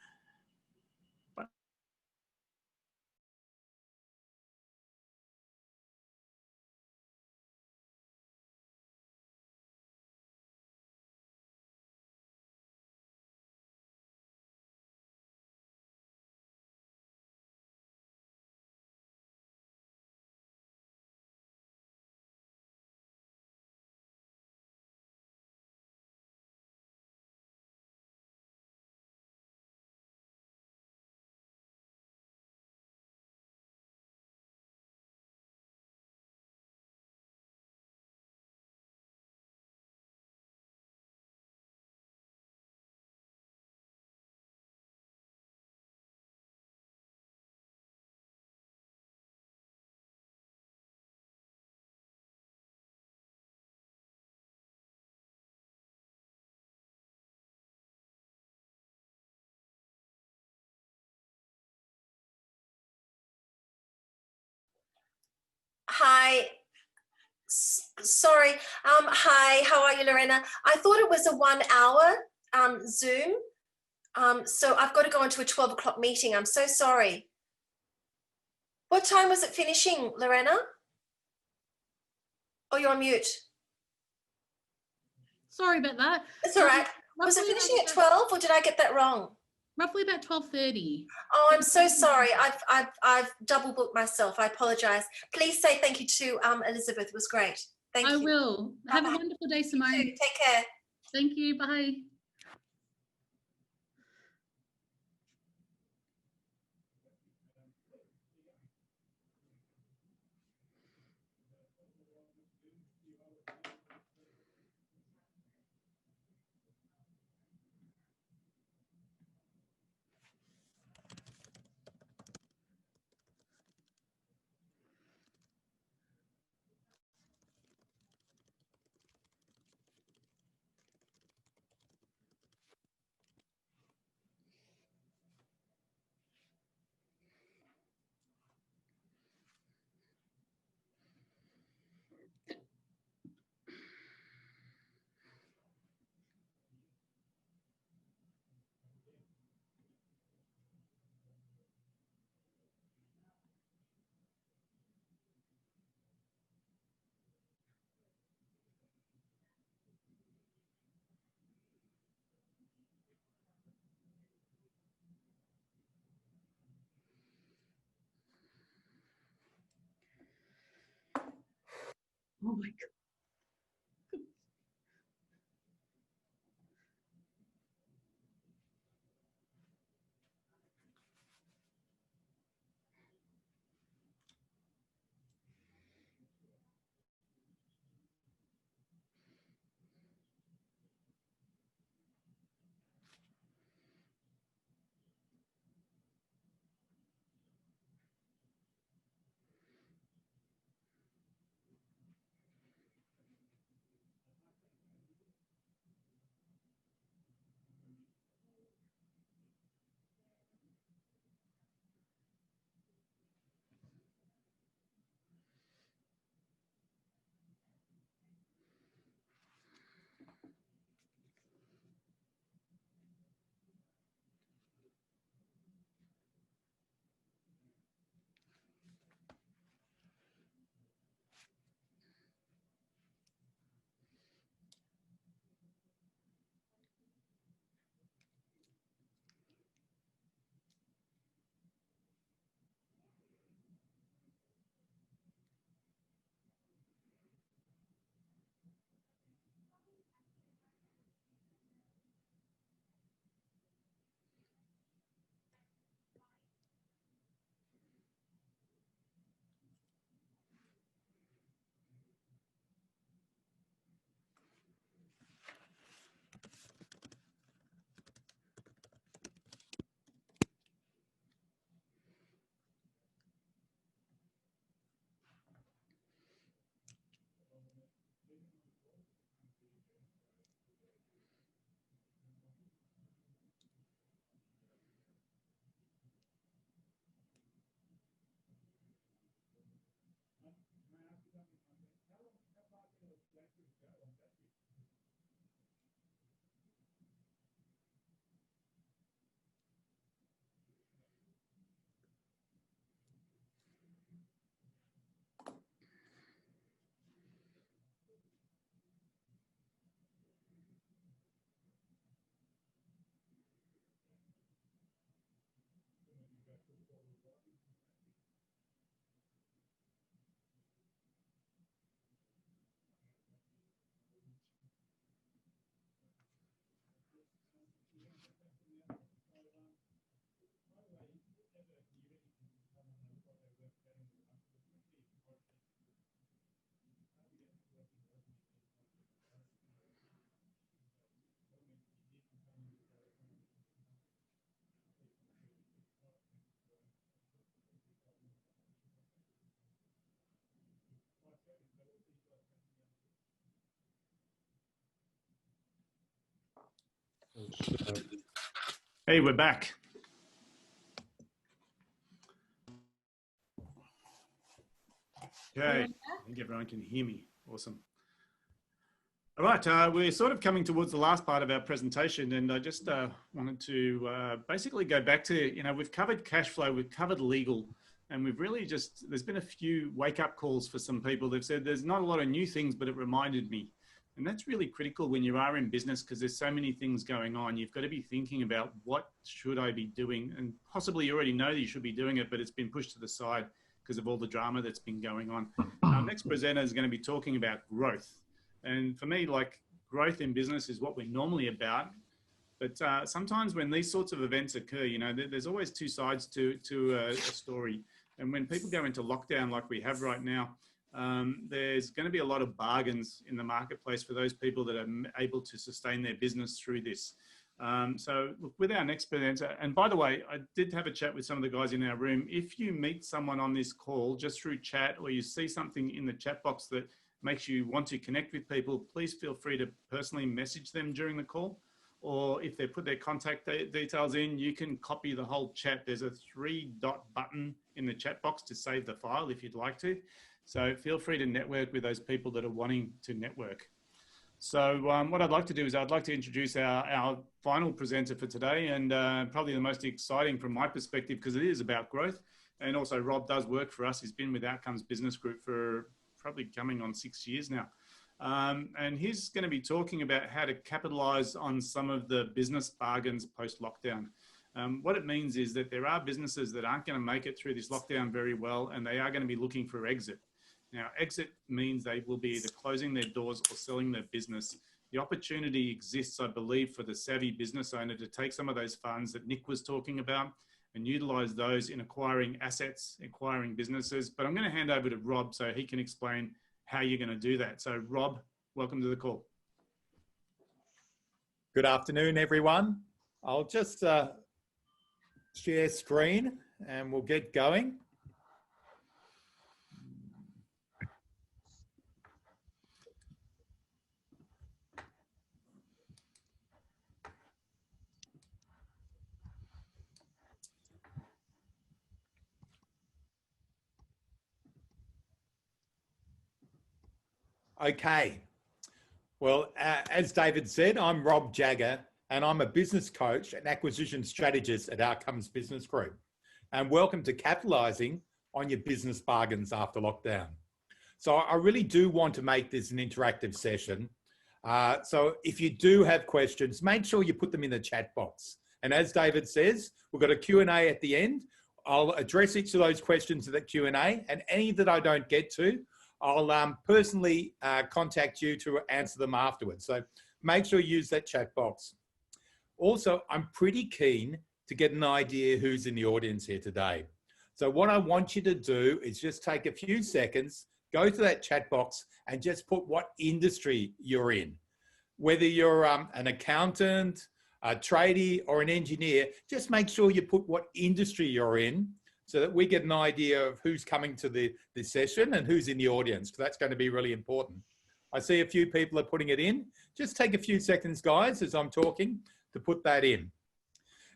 Hi. Sorry. Hi, how are you, Lorena? I thought it was a 1 hour Zoom. So I've got to go into a 12 o'clock meeting. I'm so sorry. What time was it finishing, Lorena? Oh, you're on mute. Sorry about that. That's all right. Was it finishing at 12 or did I get that wrong? Roughly about 12:30. Oh, I'm so sorry. I've double booked myself. I apologize. Please say thank you to Elizabeth. It was great. Thank you. I will. Have a wonderful day, Simone. You too. Take care. Thank you. Bye. Oh my God. Hey, we're back. Okay, Everyone I back? think everyone can hear me. Awesome. All right, we're sort of coming towards the last part of our presentation, and I just wanted to basically go back to, we've covered cash flow, we've covered legal, and we've really there's been a few wake-up calls for some people. They've said there's not a lot of new things, but it reminded me. And that's really critical when you are in business, because there's so many things going on. You've got to be thinking about, what should I be doing? And possibly you already know that you should be doing it, but it's been pushed to the side because of all the drama that's been going on. Our next presenter is going to be talking about growth. And for me, like, growth in business is what we're normally about. But sometimes when these sorts of events occur, there's always two sides to a story. And when people go into lockdown like we have right now, there's going to be a lot of bargains in the marketplace for those people that are able to sustain their business through this. So look, with our next presenter, and by the way, I did have a chat with some of the guys in our room. If you meet someone on this call just through chat, or you see something in the chat box that makes you want to connect with people, please feel free to personally message them during the call. Or if they put their contact details in, you can copy the whole chat. There's a 3-dot button in the chat box to save the file if you'd like to. So feel free to network with those people that are wanting to network. So what I'd like to do is I'd like to introduce our final presenter for today, and probably the most exciting from my perspective, because it is about growth. And also Rob does work for us. He's been with Outcomes Business Group for probably coming on 6 years now. And he's going to be talking about how to capitalize on some of the business bargains post-lockdown. What it means is that there are businesses that aren't going to make it through this lockdown very well, and they are going to be looking for exit. Now, exit means they will be either closing their doors or selling their business. The opportunity exists, I believe, for the savvy business owner to take some of those funds that Nick was talking about and utilize those in acquiring assets, acquiring businesses. But I'm going to hand over to Rob so he can explain how you're going to do that. So Rob, welcome to the call. Good afternoon, everyone. I'll just share screen and we'll get going. Okay. Well, as David said, I'm Rob Jagger, and I'm a business coach and acquisition strategist at Outcomes Business Group. And welcome to Capitalising on Your Business Bargains After Lockdown. So I really do want to make this an interactive session. So if you do have questions, make sure you put them in the chat box. And as David says, we've got a Q&A at the end. I'll address each of those questions in the Q&A, and any that I don't get to, I'll personally contact you to answer them afterwards. So make sure you use that chat box. Also, I'm pretty keen to get an idea who's in the audience here today. So what I want you to do is just take a few seconds, go to that chat box and just put what industry you're in. Whether you're an accountant, a tradie or an engineer, just make sure you put what industry you're in, so that we get an idea of who's coming to the session and who's in the audience, because that's going to be really important. I see a few people are putting it in. Just take a few seconds, guys, as I'm talking, to put that in.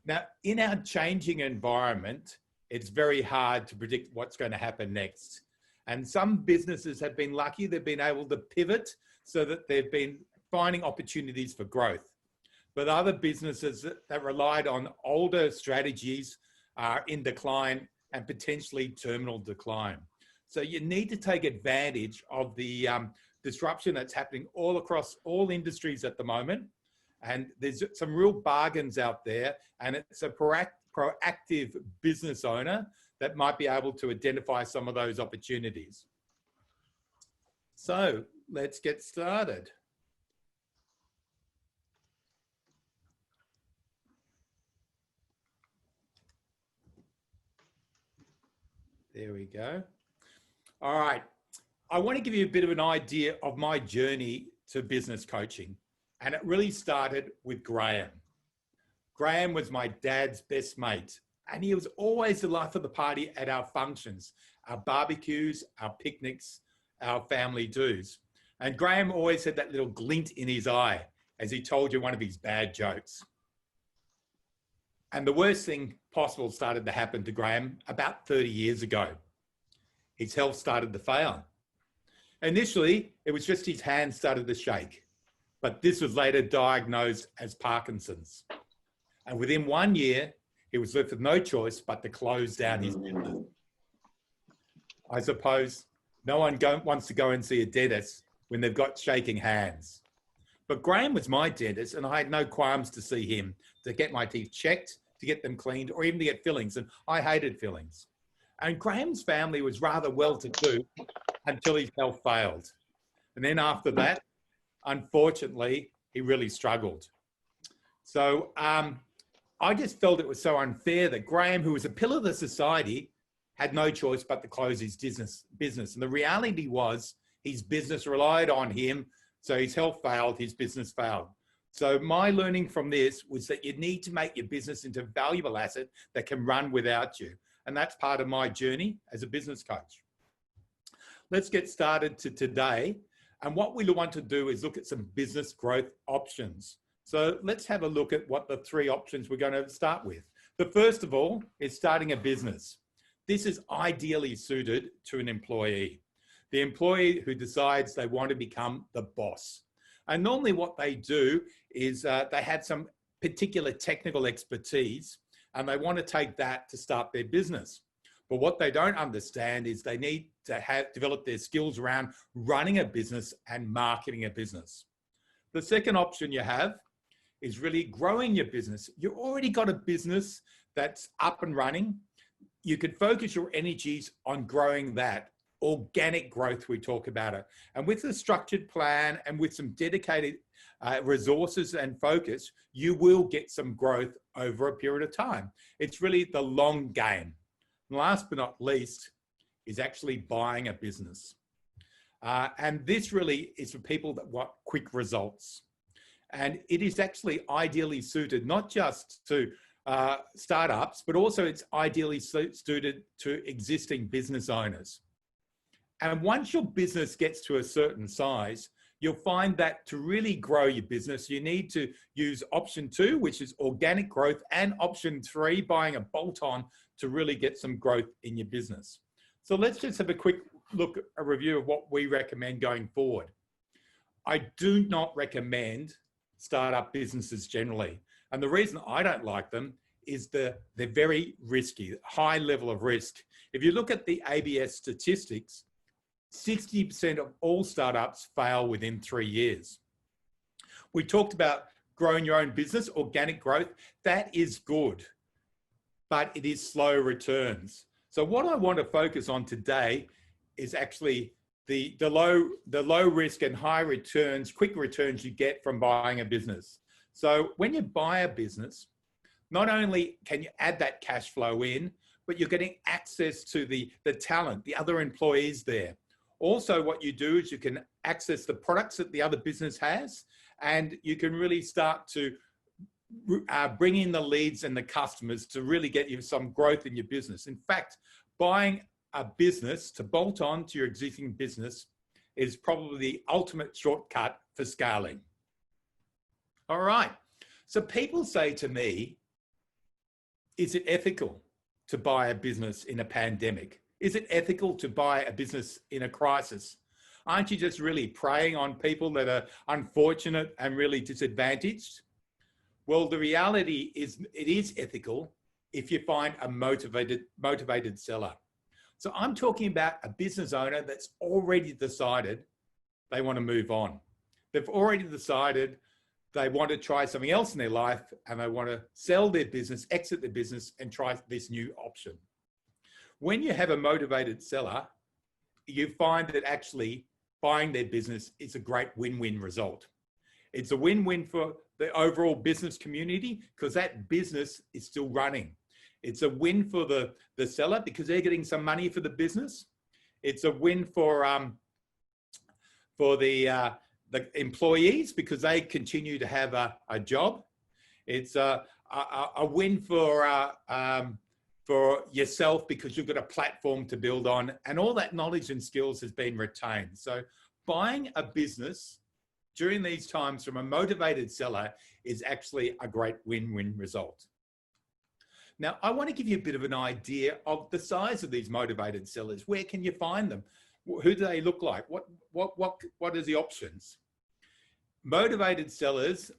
Now, in our changing environment, it's very hard to predict what's going to happen next. And some businesses have been lucky. They've been able to pivot so that they've been finding opportunities for growth. But other businesses that relied on older strategies are in decline and potentially terminal decline. So you need to take advantage of the disruption that's happening all across all industries at the moment. And there's some real bargains out there, and it's a proactive business owner that might be able to identify some of those opportunities. So let's get started. There we go. All right. I want to give you a bit of an idea of my journey to business coaching. And it really started with Graham. Graham was my dad's best mate. And he was always the life of the party at our functions, our barbecues, our picnics, our family do's. And Graham always had that little glint in his eye as he told you one of his bad jokes. And the worst thing possible started to happen to Graham about 30 years ago. his health started to fail. Initially, it was just his hand started to shake, but this was later diagnosed as Parkinson's. And within 1 year, he was left with no choice but to close down his business. I suppose no one wants to go and see a dentist when they've got shaking hands. But Graham was my dentist, and I had no qualms to see him, to get my teeth checked, to get them cleaned, or even to get fillings. And I hated fillings. And Graham's family was rather well-to-do until his health failed. And then after that, unfortunately, he really struggled. So I just felt it was so unfair that Graham, who was a pillar of the society, had no choice but to close his business. And the reality was his business relied on him. So his health failed, his business failed. So my learning from this was that you need to make your business into a valuable asset that can run without you. And that's part of my journey as a business coach. Let's get started to today. And what we want to do is look at some business growth options. So let's have a look at what the 3 options we're going to start with. The first of all is starting a business. This is ideally suited to an employee. The employee who decides they want to become the boss. And normally what they do is they have some particular technical expertise and they want to take that to start their business. But what they don't understand is they need to develop their skills around running a business and marketing a business. The second option you have is really growing your business. You've already got a business that's up and running. You could focus your energies on growing that. Organic growth, we talk about it. And with a structured plan and with some dedicated resources and focus, you will get some growth over a period of time. It's really the long game. And last but not least is actually buying a business. And this really is for people that want quick results. And it is actually ideally suited not just to startups, but also it's ideally suited to existing business owners. And once your business gets to a certain size, you'll find that to really grow your business, you need to use option 2, which is organic growth, and option 3, buying a bolt-on to really get some growth in your business. So let's just have a quick look, a review of what we recommend going forward. I do not recommend startup businesses generally. And the reason I don't like them is they're very risky, high level of risk. If you look at the ABS statistics, 60% of all startups fail within 3 years. We talked about growing your own business, organic growth. That is good, but it is slow returns. So what I want to focus on today is actually the low risk and high returns, quick returns you get from buying a business. So when you buy a business, not only can you add that cash flow in, but you're getting access to the talent, the other employees there. Also, what you do is you can access the products that the other business has, and you can really start to bring in the leads and the customers to really get you some growth in your business. In fact, buying a business to bolt on to your existing business is probably the ultimate shortcut for scaling. All right. So people say to me, is it ethical to buy a business in a pandemic? Is it ethical to buy a business in a crisis? Aren't you just really preying on people that are unfortunate and really disadvantaged? Well, the reality is it is ethical if you find a motivated seller. So I'm talking about a business owner that's already decided they want to move on. They've already decided they want to try something else in their life and they want to sell their business, exit their business and try this new option. When you have a motivated seller, you find that actually buying their business is a great win-win result. It's a win-win for the overall business community because that business is still running. It's a win for the seller because they're getting some money for the business. It's a win for the employees because they continue to have a job. It's a win for yourself because you've got a platform to build on and all that knowledge and skills has been retained. So buying a business during these times from a motivated seller is actually a great win-win result. Now, I want to give you a bit of an idea of the size of these motivated sellers. Where can you find them? Who do they look like? What are the options? Motivated sellers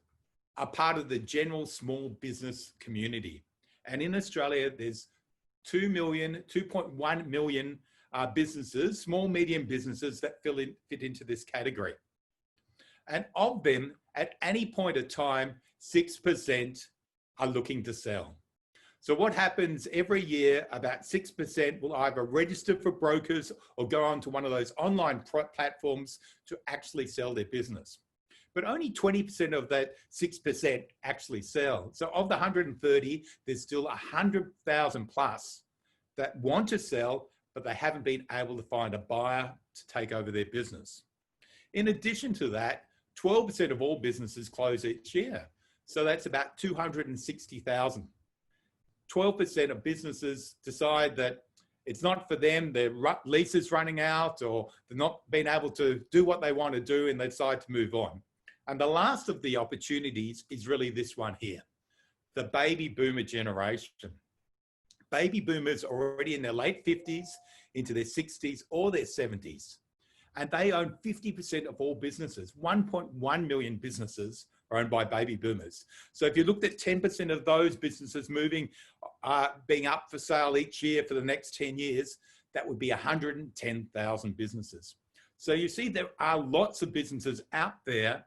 are part of the general small business community. And in Australia, there's 2.1 million businesses, small, medium businesses that fit into this category. And of them, at any point of time, 6% are looking to sell. So what happens every year, about 6% will either register for brokers or go on to one of those online platforms to actually sell their business. But only 20% of that 6% actually sell. So of the 130, there's still 100,000 plus that want to sell, but they haven't been able to find a buyer to take over their business. In addition to that, 12% of all businesses close each year. So that's about 260,000. 12% of businesses decide that it's not for them, their lease is running out, or they're not being able to do what they want to do, and they decide to move on. And the last of the opportunities is really this one here, the baby boomer generation. Baby boomers are already in their late 50s, into their 60s or their 70s. And they own 50% of all businesses. 1.1 million businesses are owned by baby boomers. So if you looked at 10% of those businesses being up for sale each year for the next 10 years, that would be 110,000 businesses. So you see there are lots of businesses out there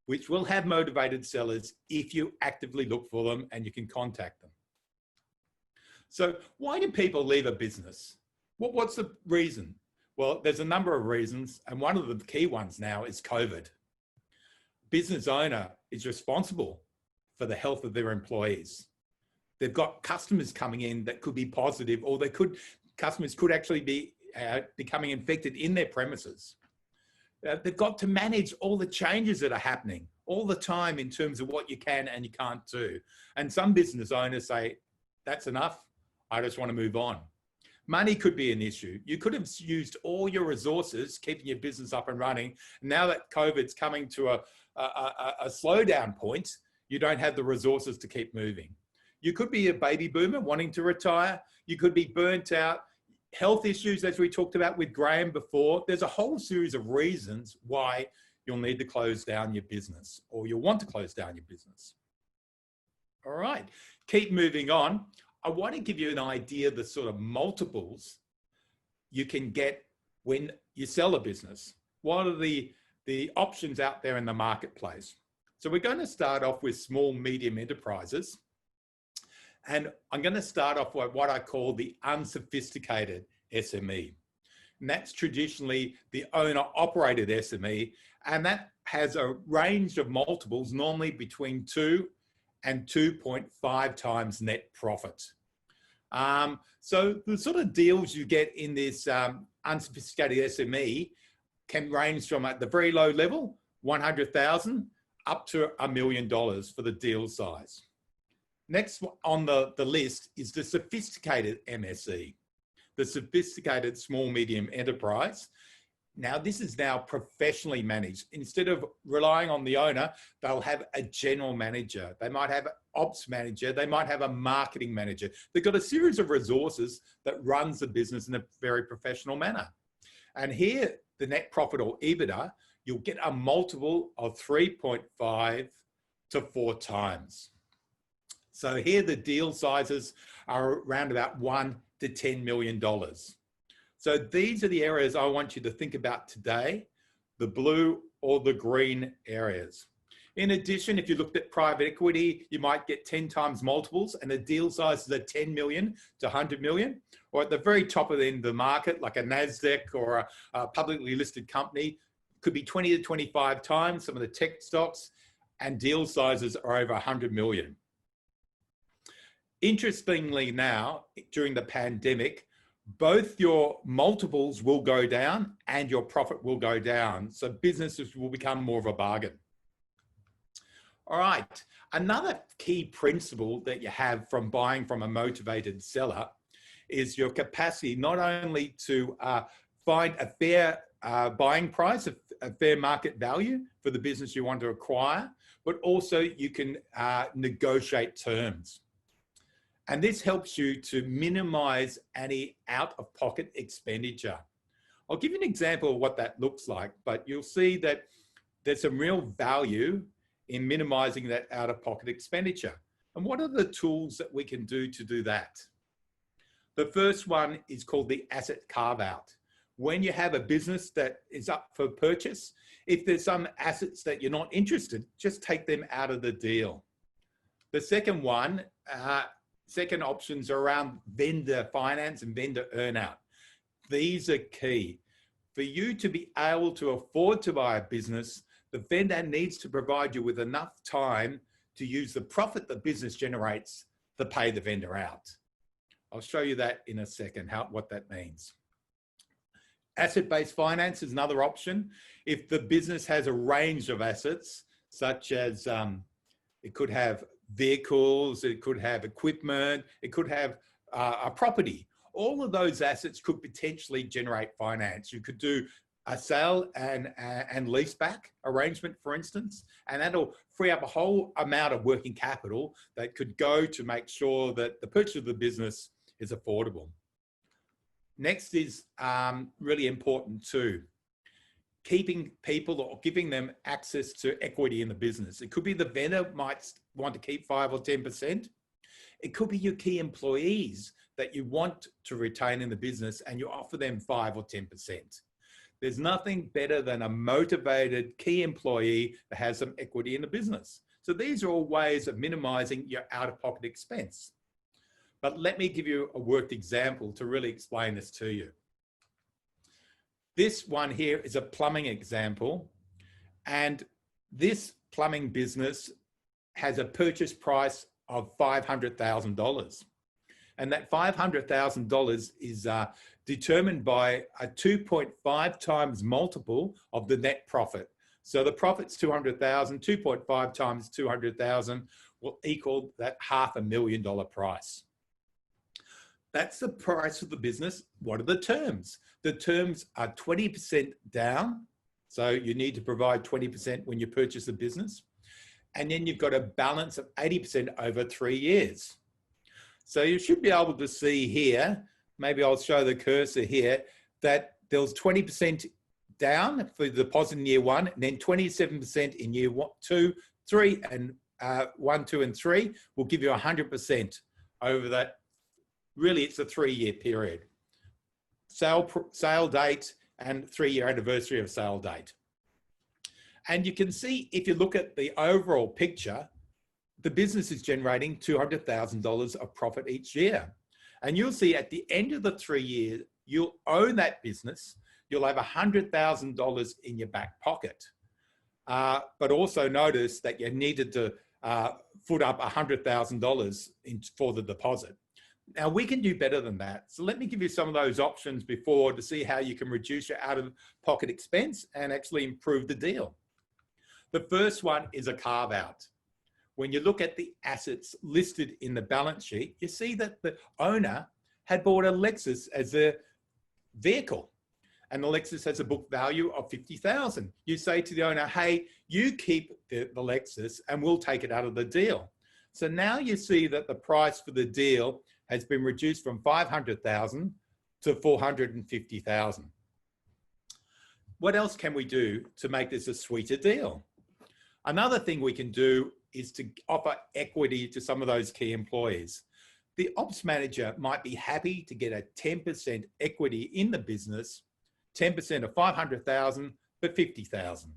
which will have motivated sellers if you actively look for them and you can contact them. So why do people leave a business? What's the reason? Well, there's a number of reasons, and one of the key ones now is COVID. Business owner is responsible for the health of their employees. They've got customers coming in that could be positive, or customers could actually be becoming infected in their premises. They've got to manage all the changes that are happening all the time in terms of what you can and you can't do. And some business owners say, that's enough, I just want to move on. Money could be an issue. You could have used all your resources keeping your business up and running. Now that COVID's coming to a slowdown point, you don't have the resources to keep moving. You could be a baby boomer wanting to retire. You could be burnt out. Health issues, as we talked about with Graham before. There's a whole series of reasons why you'll need to close down your business, or you'll want to close down your business. All right, keep moving on. I want to give you an idea of the sort of multiples you can get when you sell a business. What are the options out there in the marketplace? So we're going to start off with small, medium enterprises. And I'm going to start off with what I call the unsophisticated SME. And that's traditionally the owner-operated SME. And that has a range of multiples, normally between 2 and 2.5 times net profit. So the sort of deals you get in this unsophisticated SME can range from, at the very low level, 100,000 up to $1 million for the deal size. Next on the list is the sophisticated MSE, the sophisticated small medium enterprise. Now, this is now professionally managed. Instead of relying on the owner, they'll have a general manager. They might have an ops manager. They might have a marketing manager. They've got a series of resources that runs the business in a very professional manner. And here, the net profit or EBITDA, you'll get a multiple of 3.5 to 4 times. So here the deal sizes are around about $1 to $10 million. So these are the areas I want you to think about today, the blue or the green areas. In addition, if you looked at private equity, you might get 10 times multiples and the deal sizes are 10 million to 100 million, or at the very top of the end of the market, like a NASDAQ or a publicly listed company, could be 20 to 25 times, some of the tech stocks, and deal sizes are over 100 million. Interestingly now, during the pandemic, both your multiples will go down and your profit will go down. So businesses will become more of a bargain. All right, another key principle that you have from buying from a motivated seller is your capacity not only to find a fair buying price, a fair market value for the business you want to acquire, but also you can negotiate terms. And this helps you to minimize any out-of-pocket expenditure. I'll give you an example of what that looks like, but you'll see that there's some real value in minimizing that out-of-pocket expenditure. And what are the tools that we can do to do that? The first one is called the asset carve-out. When you have a business that is up for purchase, if there's some assets that you're not interested, just take them out of the deal. The second one, second options are around vendor finance and vendor earnout. These are key. For you to be able to afford to buy a business, the vendor needs to provide you with enough time to use the profit the business generates to pay the vendor out. I'll show you that in a second, what that means. Asset-based finance is another option. If the business has a range of assets, such as it could have vehicles, it could have equipment, it could have a property. All of those assets could potentially generate finance. You could do a sale and lease back arrangement, for instance, and that'll free up a whole amount of working capital that could go to make sure that the purchase of the business is affordable. Next is really important too. Keeping people or giving them access to equity in the business. It could be the vendor might want to keep 5 or 10%. It could be your key employees that you want to retain in the business and you offer them 5 or 10%. There's nothing better than a motivated key employee that has some equity in the business. So these are all ways of minimizing your out-of-pocket expense. But let me give you a worked example to really explain this to you. This one here is a plumbing example, and this plumbing business has a purchase price of $500,000. And that $500,000 is determined by a 2.5 times multiple of the net profit. So the profit's 200,000, 2.5 times 200,000 will equal that $500,000 price. That's the price of the business. What are the terms? The terms are 20% down. So you need to provide 20% when you purchase a business. And then you've got a balance of 80% over 3 years. So you should be able to see here, maybe I'll show the cursor here, that there was 20% down for the deposit in year 1, and then 27% in year 2, 3, and 1, 2, and 3 will give you 100% over that. Really, it's a 3-year period. Sale date and 3-year anniversary of sale date. And you can see, if you look at the overall picture, the business is generating $200,000 of profit each year. And you'll see at the end of the 3 years, you'll own that business. You'll have $100,000 in your back pocket. But also notice that you needed to foot up $100,000 for the deposit. Now, we can do better than that. So let me give you some of those options before to see how you can reduce your out-of-pocket expense and actually improve the deal. The first one is a carve-out. When you look at the assets listed in the balance sheet, you see that the owner had bought a Lexus as a vehicle, and the Lexus has a book value of $50,000. You say to the owner, hey, you keep the Lexus and we'll take it out of the deal. So now you see that the price for the deal has been reduced from $500,000 to $450,000. What else can we do to make this a sweeter deal? Another thing we can do is to offer equity to some of those key employees. The ops manager might be happy to get a 10% equity in the business, 10% of $500,000 for $50,000.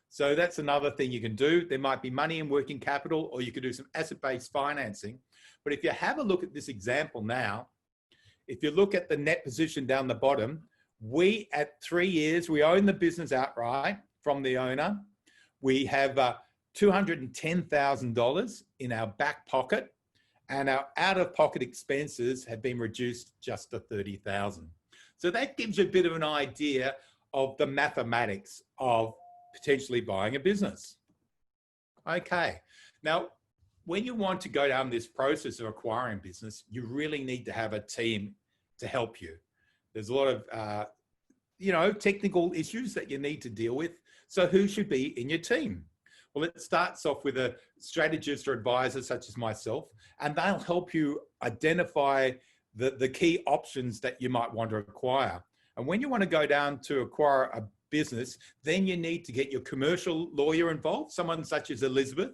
So that's another thing you can do. There might be money in working capital, or you could do some asset-based financing. But if you have a look at this example now, if you look at the net position down the bottom, we at 3 years, we own the business outright from the owner. We have $210,000 in our back pocket, and our out-of-pocket expenses have been reduced just to $30,000. So that gives you a bit of an idea of the mathematics of potentially buying a business. Okay, now when you want to go down this process of acquiring business, you really need to have a team to help you. There's a lot of technical issues that you need to deal with. So who should be in your team? Well, it starts off with a strategist or advisor such as myself, and they'll help you identify the key options that you might want to acquire. And when you want to go down to acquire a business, then you need to get your commercial lawyer involved, someone such as Elizabeth.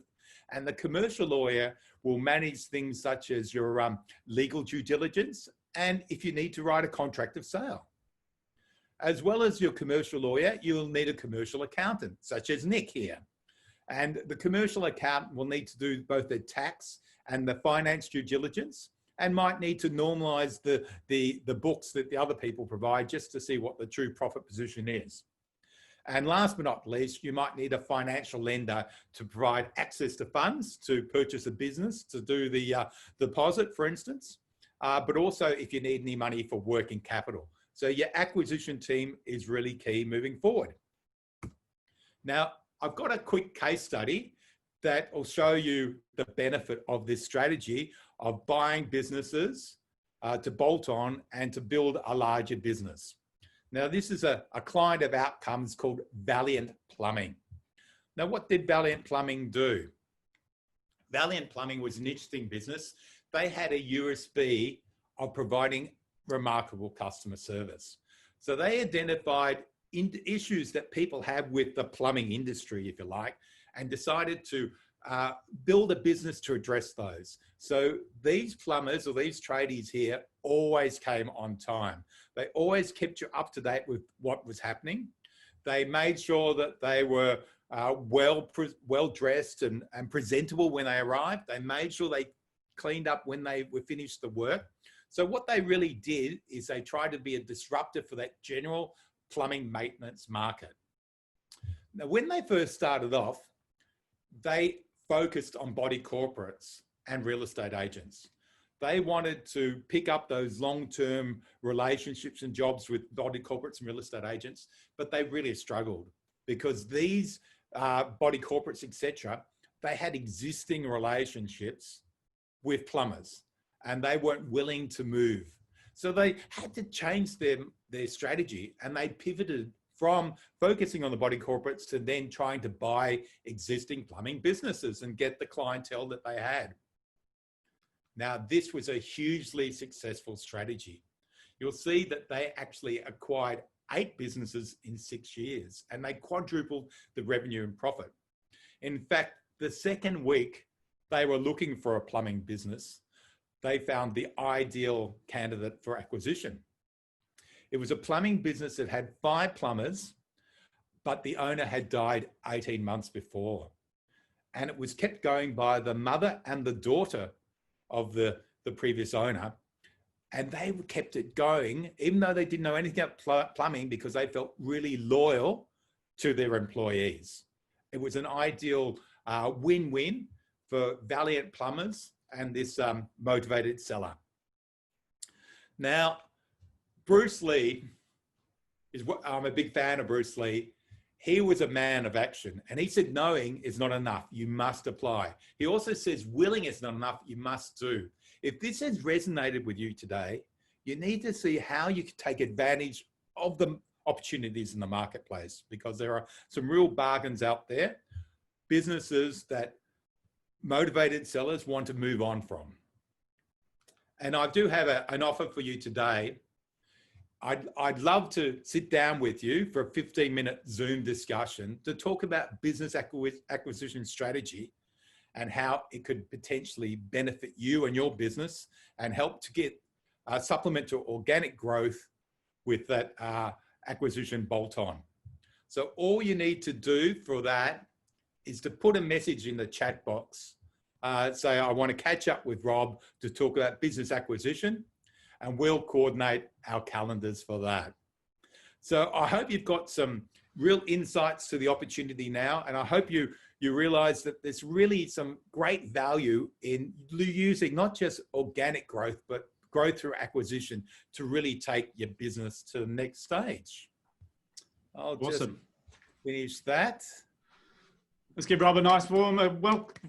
And the commercial lawyer will manage things such as your legal due diligence, and if you need to write a contract of sale. As well as your commercial lawyer, you'll need a commercial accountant, such as Nick here. And the commercial accountant will need to do both the tax and the finance due diligence, and might need to normalize the books that the other people provide just to see what the true profit position is. And last but not least, you might need a financial lender to provide access to funds to purchase a business, to do the deposit, for instance, but also if you need any money for working capital. So your acquisition team is really key moving forward. Now, I've got a quick case study that will show you the benefit of this strategy of buying businesses to bolt on and to build a larger business. Now, this is a client of Outcomes called Valiant Plumbing. Now, what did Valiant Plumbing do? Valiant Plumbing was an interesting business. They had a USB of providing remarkable customer service. So they identified issues that people have with the plumbing industry, if you like, and decided to build a business to address those. So these plumbers or these tradies here always came on time. They always kept you up to date with what was happening. They made sure that they were well dressed and presentable when they arrived. They made sure they cleaned up when they were finished the work. So what they really did is they tried to be a disruptor for that general plumbing maintenance market. Now, when they first started off, they focused on body corporates and real estate agents. They wanted to pick up those long-term relationships and jobs with body corporates and real estate agents, but they really struggled because these body corporates, etc., they had existing relationships with plumbers and they weren't willing to move. So they had to change their strategy, and they pivoted from focusing on the body corporates to then trying to buy existing plumbing businesses and get the clientele that they had. Now, this was a hugely successful strategy. You'll see that they actually acquired 8 businesses in 6 years, and they quadrupled the revenue and profit. In fact, the second week they were looking for a plumbing business, they found the ideal candidate for acquisition. It was a plumbing business that had 5 plumbers, but the owner had died 18 months before. And it was kept going by the mother and the daughter of the previous owner. And they kept it going, even though they didn't know anything about plumbing, because they felt really loyal to their employees. It was an ideal win-win for Valiant Plumbers and this motivated seller. Now, Bruce Lee is what I'm a big fan of. Bruce Lee. He was a man of action, and he said knowing is not enough, you must apply. He also says willing is not enough, you must do. If this has resonated with you today, you need to see how you can take advantage of the opportunities in the marketplace, because there are some real bargains out there, businesses that motivated sellers want to move on from. And I do have an offer for you today. I'd love to sit down with you for a 15-minute Zoom discussion to talk about business acquisition strategy and how it could potentially benefit you and your business and help to get supplement to organic growth with that acquisition bolt-on. So all you need to do for that is to put a message in the chat box. Say, I want to catch up with Rob to talk about business acquisition, and we'll coordinate our calendars for that. So I hope you've got some real insights to the opportunity now, and I hope you realize that there's really some great value in using not just organic growth, but growth through acquisition to really take your business to the next stage. I'll just finish that. Let's give Rob a nice warm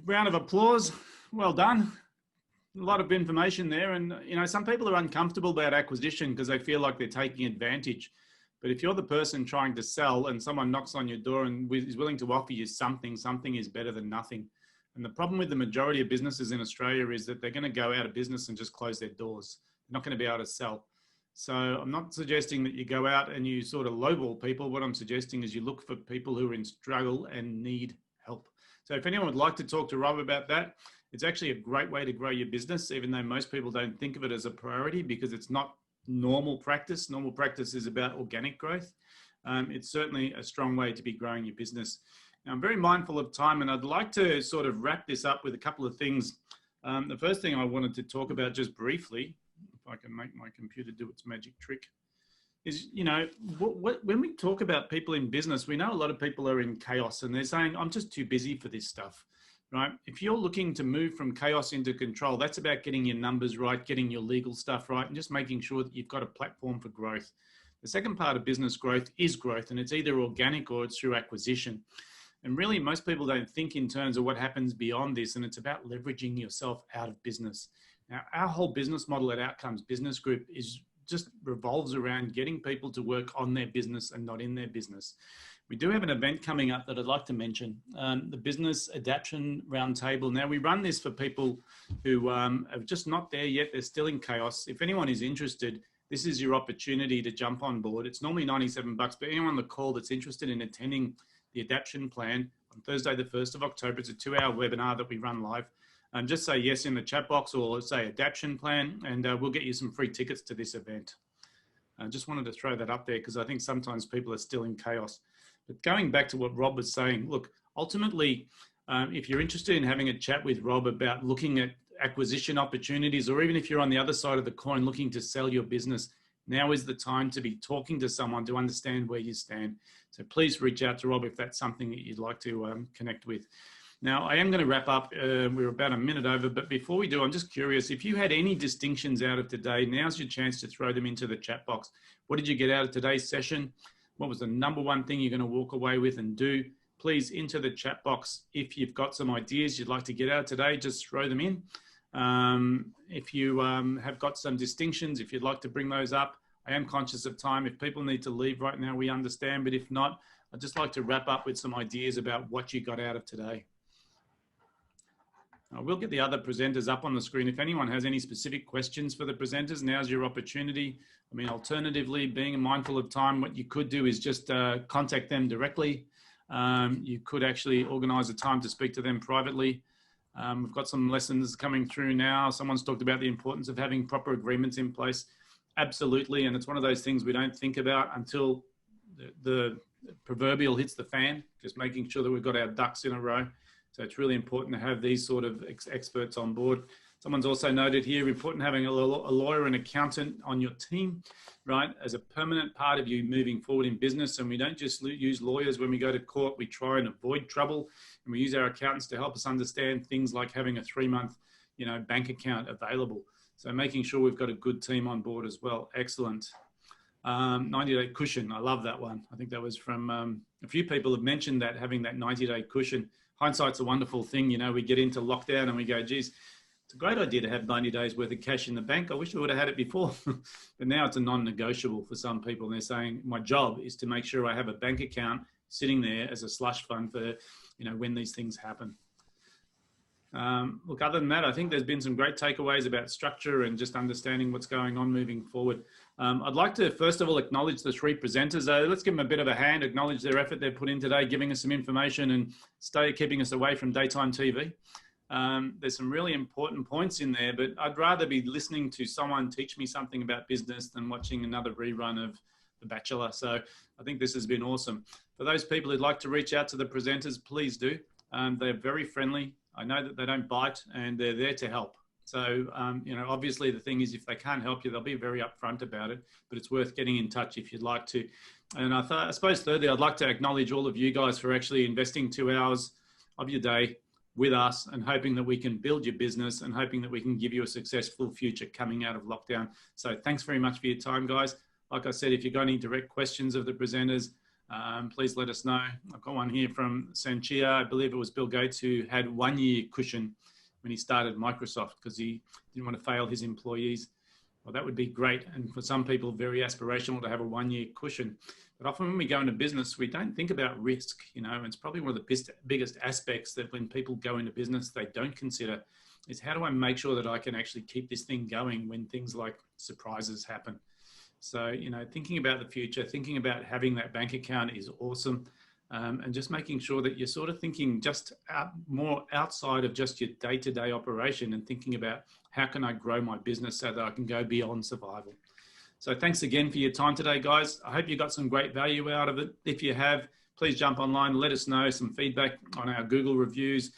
round of applause. Well done. A lot of information there. And, you know, some people are uncomfortable about acquisition because they feel like they're taking advantage. But if you're the person trying to sell and someone knocks on your door and is willing to offer you something, something is better than nothing. And the problem with the majority of businesses in Australia is that they're going to go out of business and just close their doors. They're not going to be able to sell. So I'm not suggesting that you go out and you sort of lowball people. What I'm suggesting is you look for people who are in struggle and need help. So if anyone would like to talk to Rob about that, it's actually a great way to grow your business, even though most people don't think of it as a priority because it's not normal practice. Normal practice is about organic growth. It's certainly a strong way to be growing your business. Now, I'm very mindful of time, and I'd like to sort of wrap this up with a couple of things. The first thing I wanted to talk about just briefly, if I can make my computer do its magic trick, is, you know, when we talk about people in business, we know a lot of people are in chaos and they're saying, I'm just too busy for this stuff, right? If you're looking to move from chaos into control, that's about getting your numbers right, getting your legal stuff right, and just making sure that you've got a platform for growth. The second part of business growth is growth, and it's either organic or it's through acquisition. And really, most people don't think in terms of what happens beyond this, and it's about leveraging yourself out of business. Now, our whole business model at Outcomes Business Group is just revolves around getting people to work on their business and not in their business. We do have an event coming up that I'd like to mention, the Business Adaptation Roundtable. Now, we run this for people who are just not there yet. They're still in chaos. If anyone is interested, this is your opportunity to jump on board. It's normally $97, but anyone on the call that's interested in attending the adaptation plan on Thursday, the 1st of October, it's a 2-hour webinar that we run live. Just say yes in the chat box or say adaptation plan, and we'll get you some free tickets to this event. I just wanted to throw that up there because I think sometimes people are still in chaos. But going back to what Rob was saying, look, ultimately, if you're interested in having a chat with Rob about looking at acquisition opportunities, or even if you're on the other side of the coin looking to sell your business, now is the time to be talking to someone to understand where you stand. So please reach out to Rob if that's something that you'd like to connect with. Now, I am going to wrap up. We're about a minute over, but before we do, I'm just curious, if you had any distinctions out of today, now's your chance to throw them into the chat box. What did you get out of today's session? What was the number one thing you're going to walk away with and do? Please, into the chat box. If you've got some ideas you'd like to get out today, just throw them in. If you have got some distinctions, if you'd like to bring those up, I am conscious of time. If people need to leave right now, we understand, but if not, I'd just like to wrap up with some ideas about what you got out of today. We'll get the other presenters up on the screen. If anyone has any specific questions for the presenters, now's your opportunity. I mean, alternatively, being mindful of time, what you could do is just contact them directly. You could actually organise a time to speak to them privately. We've got some lessons coming through now. Someone's talked about the importance of having proper agreements in place. Absolutely, and it's one of those things we don't think about until the proverbial hits the fan, just making sure that we've got our ducks in a row. So it's really important to have these sort of experts on board. Someone's also noted here, important having a lawyer and accountant on your team, right, as a permanent part of you moving forward in business. And we don't just use lawyers when we go to court. We try and avoid trouble, and we use our accountants to help us understand things like having a 3-month, bank account available. So making sure we've got a good team on board as well. Excellent. 90-day cushion. I love that one. I think that was from a few people have mentioned that, having that 90-day cushion. Hindsight's a wonderful thing. We get into lockdown and we go, geez, it's a great idea to have 90 days worth of cash in the bank. I wish I would have had it before. But now it's a non-negotiable for some people. And they're saying, my job is to make sure I have a bank account sitting there as a slush fund for, when these things happen. Look, other than that, I think there's been some great takeaways about structure and just understanding what's going on moving forward. I'd like to, first of all, acknowledge the 3 presenters. Let's give them a bit of a hand, acknowledge their effort they've put in today, giving us some information and keeping us away from daytime TV. There's some really important points in there, but I'd rather be listening to someone teach me something about business than watching another rerun of The Bachelor. So I think this has been awesome. For those people who'd like to reach out to the presenters, please do. They're very friendly. I know that they don't bite, and they're there to help. So, obviously the thing is, if they can't help you, they'll be very upfront about it, but it's worth getting in touch if you'd like to. And I suppose thirdly, I'd like to acknowledge all of you guys for actually investing 2 hours of your day with us and hoping that we can build your business and hoping that we can give you a successful future coming out of lockdown. So thanks very much for your time, guys. Like I said, if you've got any direct questions of the presenters, please let us know. I've got one here from Sanchia. I believe it was Bill Gates who had 1-year cushion when he started Microsoft because he didn't want to fail his employees. well, that would be great. And for some people, very aspirational to have a 1-year cushion. But often when we go into business, we don't think about risk, you know, and it's probably one of the biggest aspects that when people go into business, they don't consider is how do I make sure that I can actually keep this thing going when things like surprises happen. So, you know, thinking about the future, thinking about having that bank account is awesome. And just making sure that you're sort of thinking just more outside of just your day-to-day operation and thinking about how can I grow my business so that I can go beyond survival. So thanks again for your time today, guys. I hope you got some great value out of it. If you have, please jump online, let us know some feedback on our Google reviews.